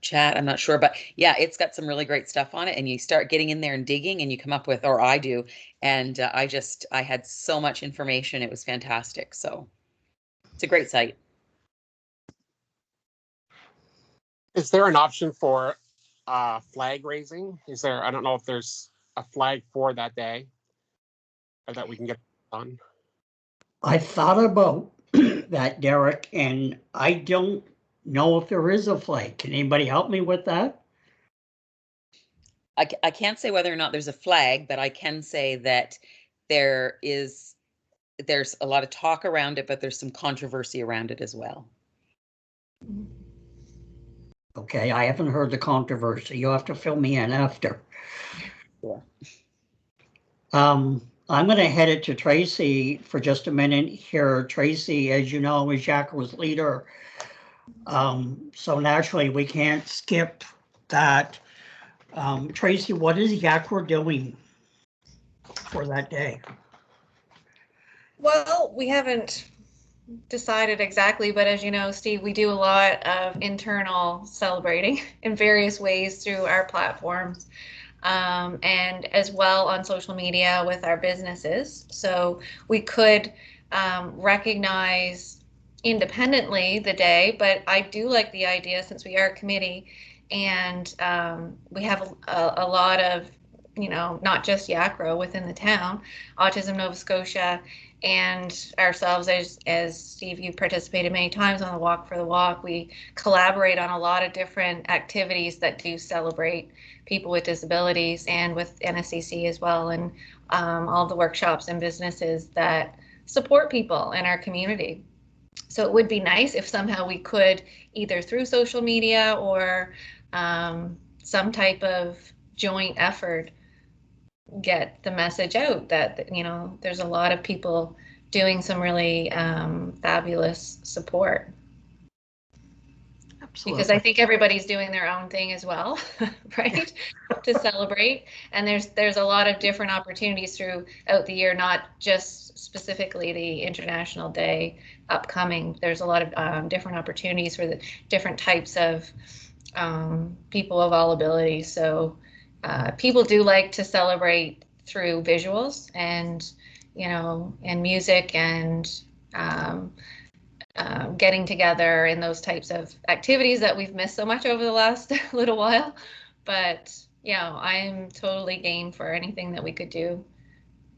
chat. I'm not sure, but yeah, it's got some really great stuff on it, and you start getting in there and digging, and you come up with, or I do, and I had so much information. It was fantastic. So it's a great site. Is there an option for flag raising? Is there? I don't know if there's a flag for that day or that we can get done. I thought about that, Derek, and I don't know if there is a flag. Can anybody help me with that? I can't say whether or not there's a flag, but I can say that there's a lot of talk around it, but there's some controversy around it as well. Okay, I haven't heard the controversy. You'll have to fill me in after. Sure. I'm going to head it to Tracy for just a minute here. Tracy, as you know, is Jacro's leader. So naturally, we can't skip that. Tracy, what is Jacro doing for that day? Well, we haven't decided exactly, but as you know, Steve, we do a lot of internal celebrating in various ways through our platforms. And as well on social media with our businesses. So we could recognize independently the day, but I do like the idea, since we are a committee and we have a lot of, not just Yakro within the town, Autism Nova Scotia, and ourselves, as Steve, you've participated many times on the Walk for the Walk. We collaborate on a lot of different activities that do celebrate people with disabilities, and with NSCC as well, and all the workshops and businesses that support people in our community. So it would be nice if somehow we could, either through social media or some type of joint effort, get the message out that, there's a lot of people doing some really fabulous support. Absolutely. Because I think everybody's doing their own thing as well, right? To celebrate. And there's a lot of different opportunities throughout the year, not just specifically the International Day upcoming. There's a lot of different opportunities for the different types of people of all abilities. So people do like to celebrate through visuals and, and music and getting together in those types of activities that we've missed so much over the last little while. But I'm totally game for anything that we could do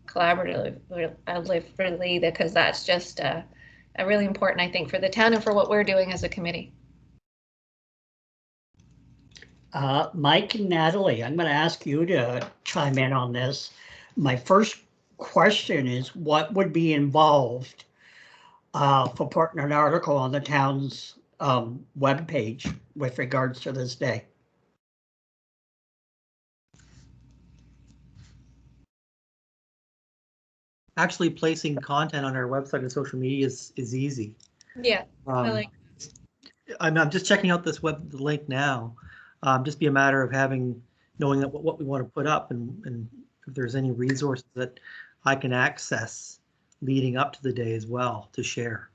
collaboratively, because that's just a really important, I think, for the town and for what we're doing as a committee. Mike and Natalie, I'm going to ask you to chime in on this. My first question is, what would be involved for putting an article on the town's webpage with regards to this day? Actually, placing content on our website and social media is easy. Yeah, I like. I'm just checking out this web link now. Just be a matter of knowing that what we want to put up and if there's any resources that I can access leading up to the day as well to share.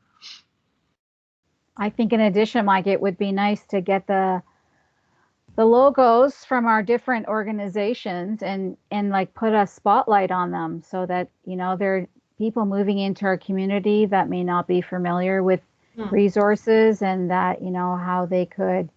I think in addition, Mike, it would be nice to get the logos from our different organizations and like put a spotlight on them so that, you know, there are people moving into our community that may not be familiar with resources and that, you know, how they could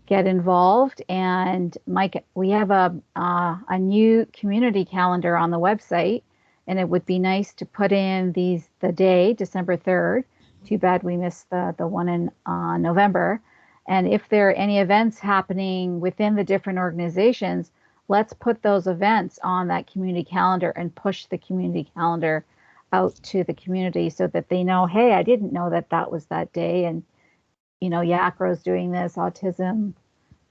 get involved. And Mike, we have a new community calendar on the website, and it would be nice to put in the day, December 3rd. Too bad we missed the one in November. And if there are any events happening within the different organizations, let's put those events on that community calendar and push the community calendar out to the community so that they know, hey, I didn't know that was that day. And, you know, Yacro's doing this, Autism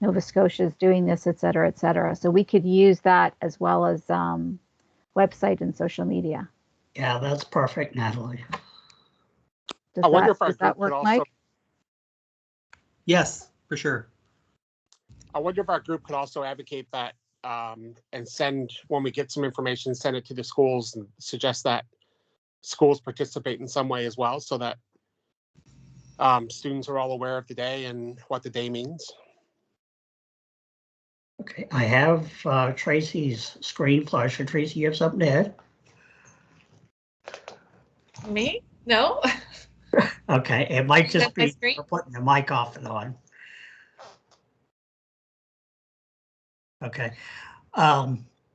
Nova Scotia is doing this, et cetera, et cetera. So we could use that as well as website and social media. Yeah, that's perfect, Natalie. Does that work, Mike? Yes, for sure. I wonder if our group could also advocate that and send, when we get some information, send it to the schools and suggest that schools participate in some way as well so that students are all aware of the day and what the day means. Okay, I have Tracy's screen flasher. Tracy, you have something to add? Me? No. Okay, it might just be screen? for putting the mic off and on. Okay.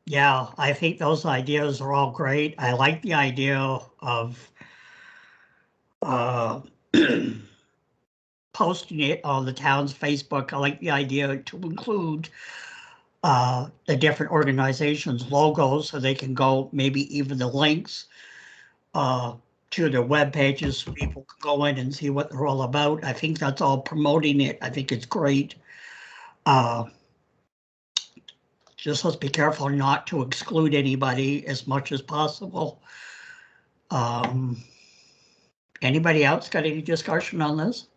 Yeah, I think those ideas are all great. I like the idea of posting it on the town's Facebook. I like the idea to include the different organizations' logos so they can go, maybe even the links to their web pages so people can go in and see what they're all about. I think that's all promoting it. I think it's great. Just let's be careful not to exclude anybody as much as possible. Anybody else got any discussion on this?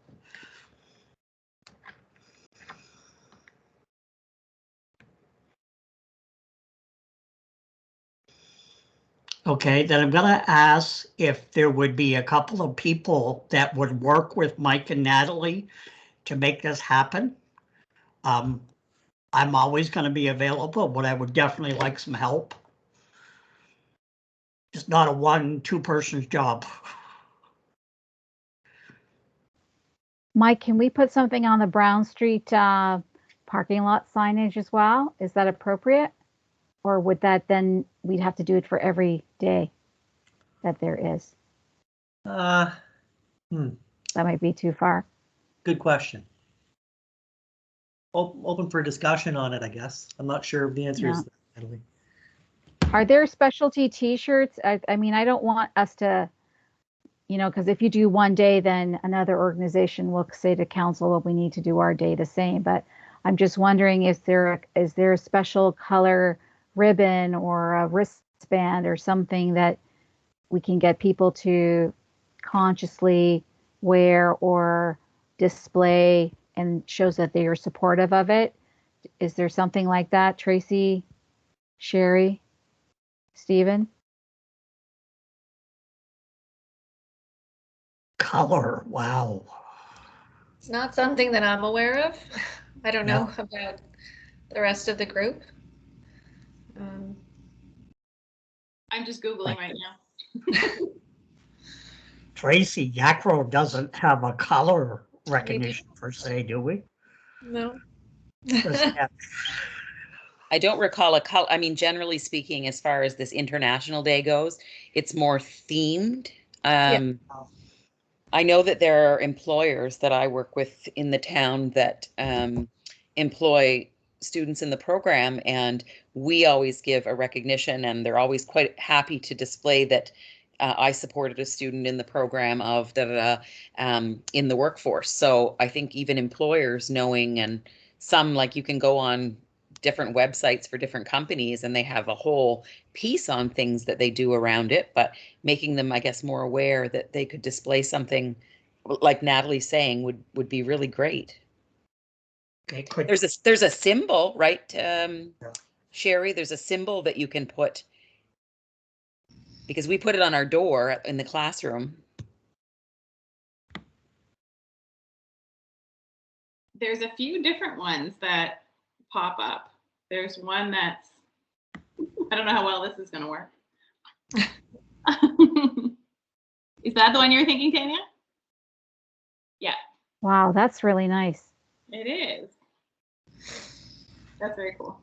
Okay, then I'm gonna ask if there would be a couple of people that would work with Mike and Natalie to make this happen. I'm always gonna be available, but I would definitely like some help. It's not a 1-2 person's job. Mike, can we put something on the Brown Street parking lot signage as well? Is that appropriate? Or would that then, we'd have to do it for every day that there is? That might be too far. Good question. Open for discussion on it, I guess. I'm not sure if the answer is Natalie. Are there specialty t-shirts? I mean, I don't want us to, you know, because if you do one day, then another organization will say to council, well, we need to do our day the same. But I'm just wondering, is there a special color ribbon or a wristband or something that we can get people to consciously wear or display and shows that they are supportive of it? Is there something like that, Tracy, Sherry, Stephen? Color, wow. It's not something that I'm aware of. I don't know about the rest of the group. I'm just Googling right now. Tracy, Yacro doesn't have a color recognition per se, do we? No. I don't recall a color. I mean, generally speaking, as far as this International Day goes, it's more themed. I know that there are employers that I work with in the town that employ students in the program, and we always give a recognition, and they're always quite happy to display that I supported a student in the program of in the workforce. So I think even employers knowing, and some, like, you can go on different websites for different companies and they have a whole piece on things that they do around it, but making them, I guess, more aware that they could display something like Natalie's saying would be really great. Okay, could, There's a symbol, right? Sherry, there's a symbol that you can put, because we put it on our door in the classroom. There's a few different ones that pop up. There's one that's, I don't know how well this is going to work. Is that the one you were thinking, Tanya? Yeah, Wow, that's really nice. it is. That's very cool.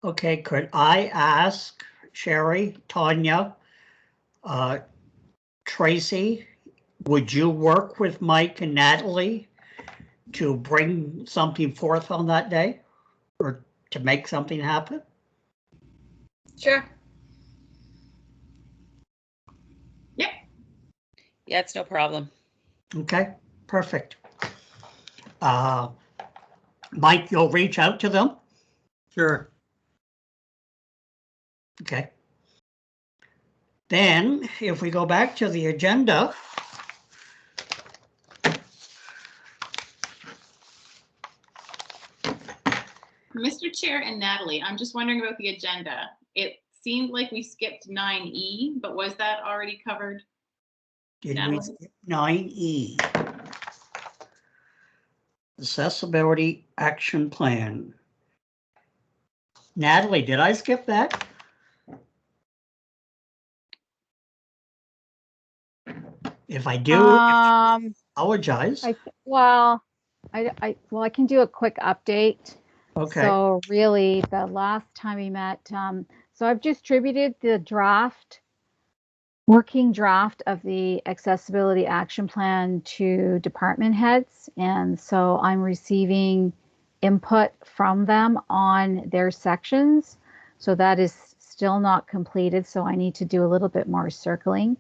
okay, could I ask Sherry, Tanya, Tracy, would you work with Mike and Natalie to bring something forth on that day or to make something happen? Sure. Yep. Yeah, it's no problem. Okay, perfect. Mike, you'll reach out to them? Sure. Okay. Then, if we go back to the agenda, Mr. Chair and Natalie, I'm just wondering about the agenda. It seemed like we skipped 9E, but was that already covered? did we Natalie? skip 9E? Accessibility Action Plan. Natalie, did I skip that? If I do, apologize. Well, I can do a quick update. Okay. So really, the last time we met, so I've distributed the working draft of the accessibility action plan to department heads. And so I'm receiving input from them on their sections. So that is still not completed. So I need to do a little bit more circling.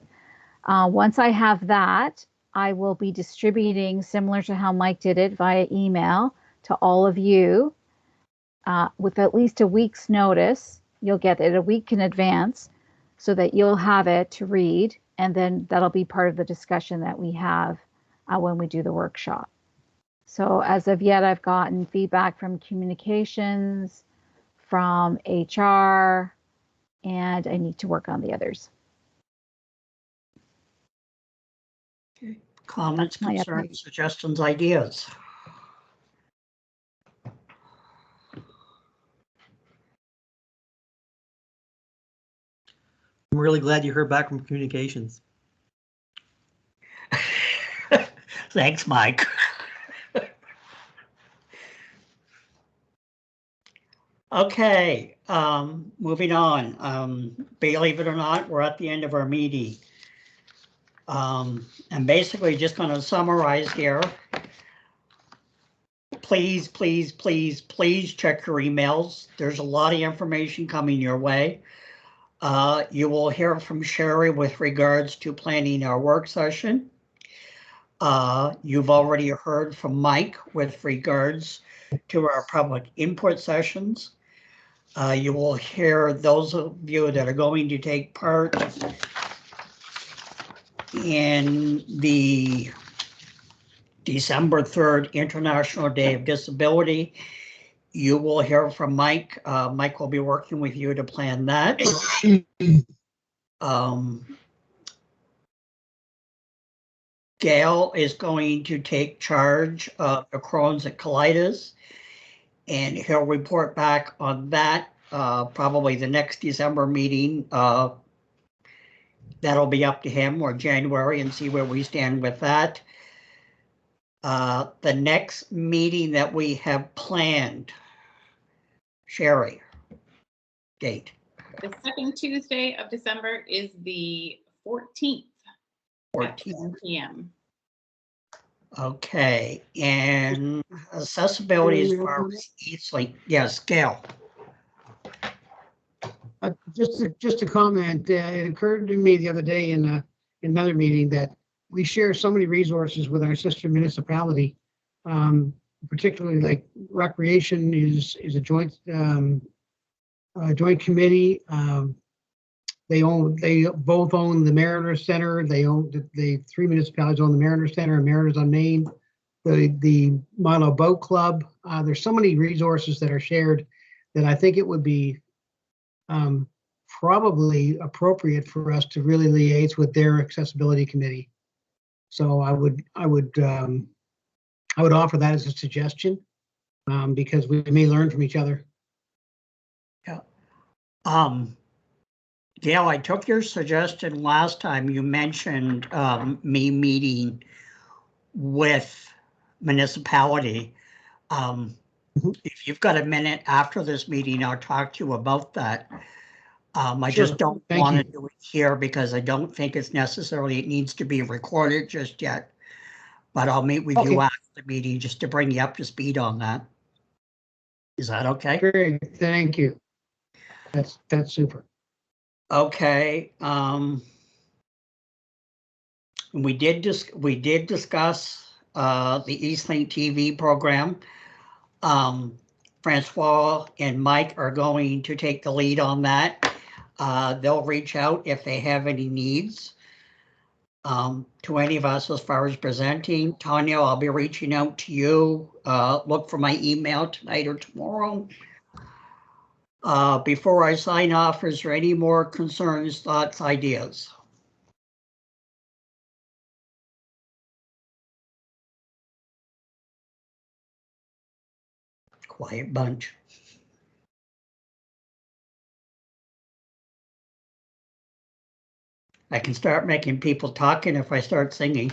Once I have that, I will be distributing, similar to how Mike did it, via email to all of you with at least a week's notice. You'll get it a week in advance so that you'll have it to read, and then that'll be part of the discussion that we have when we do the workshop. So as of yet, I've gotten feedback from communications, from HR, and I need to work on the others. Comments, That's my concerns, update. suggestions, ideas? I'm really glad you heard back from communications. Thanks, Mike. Okay, moving on. Believe it or not, we're at the end of our meeting. I'm basically just going to summarize here. Please, please, please, please check your emails. There's a lot of information coming your way. You will hear from Sherry with regards to planning our work session. You've already heard from Mike with regards to our public input sessions. You will hear those of you that are going to take part in the December 3rd International Day of Disability. You will hear from Mike. Mike will be working with you to plan that. Gail is going to take charge of the Crohn's and colitis, and he'll report back on that probably the next December meeting. That'll be up to him, or January, and see where we stand with that. The next meeting that we have planned, Sherry, date. The second Tuesday of December is the 14th. 14. PM. Okay, and accessibility as far as easily, yes, Gail. Just a comment, it occurred to me the other day in another meeting that we share so many resources with our sister municipality. Particularly like recreation is a joint committee. They both own the Mariner Center. The three municipalities own the Mariner Center and Mariners on Main. the Mono Boat Club. There's so many resources that are shared that I think it would be probably appropriate for us to really liaise with their accessibility committee. So I would offer that as a suggestion, because we may learn from each other. Yeah. Gail, I took your suggestion last time. You mentioned me meeting with municipality. If you've got a minute after this meeting, I'll talk to you about that. I Sure. just don't Thank want you. to do it here because I don't think it's necessarily, it needs to be recorded just yet. But I'll meet with Okay. you after the meeting just to bring you up to speed on that. Is that okay? Great, thank you. That's super. Okay. We did discuss the Eastlink TV program. Francois and Mike are going to take the lead on that. They'll reach out if they have any needs to any of us as far as presenting. Tanya, I'll be reaching out to you. Look for my email tonight or tomorrow. Before I sign off, is there any more concerns, thoughts, ideas? Quiet bunch. I can start making people talking if I start singing.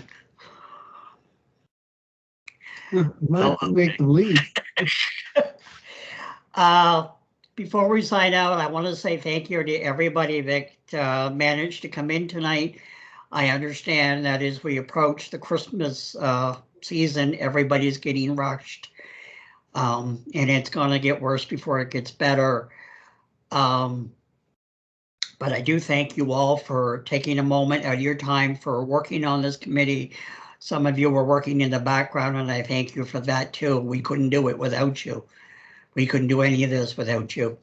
Might make them leave. Before we sign out, I want to say thank you to everybody that managed to come in tonight. I understand that as we approach the Christmas season, everybody's getting rushed. And it's going to get worse before it gets better. But I do thank you all for taking a moment out of your time for working on this committee. Some of you were working in the background, and I thank you for that too. We couldn't do it without you. We couldn't do any of this without you.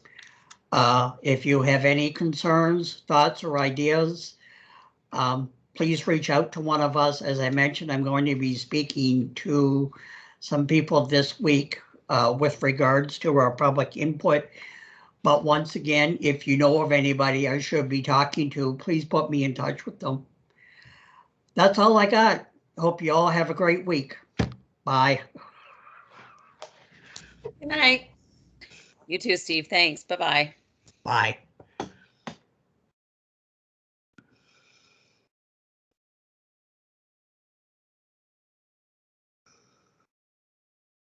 If you have any concerns, thoughts, or ideas, please reach out to one of us. As I mentioned, I'm going to be speaking to some people this week with regards to our public input. But once again, if you know of anybody I should be talking to, please put me in touch with them. That's all I got. Hope you all have a great week. Bye. Good night. You too, Steve. Thanks. Bye-bye. Bye.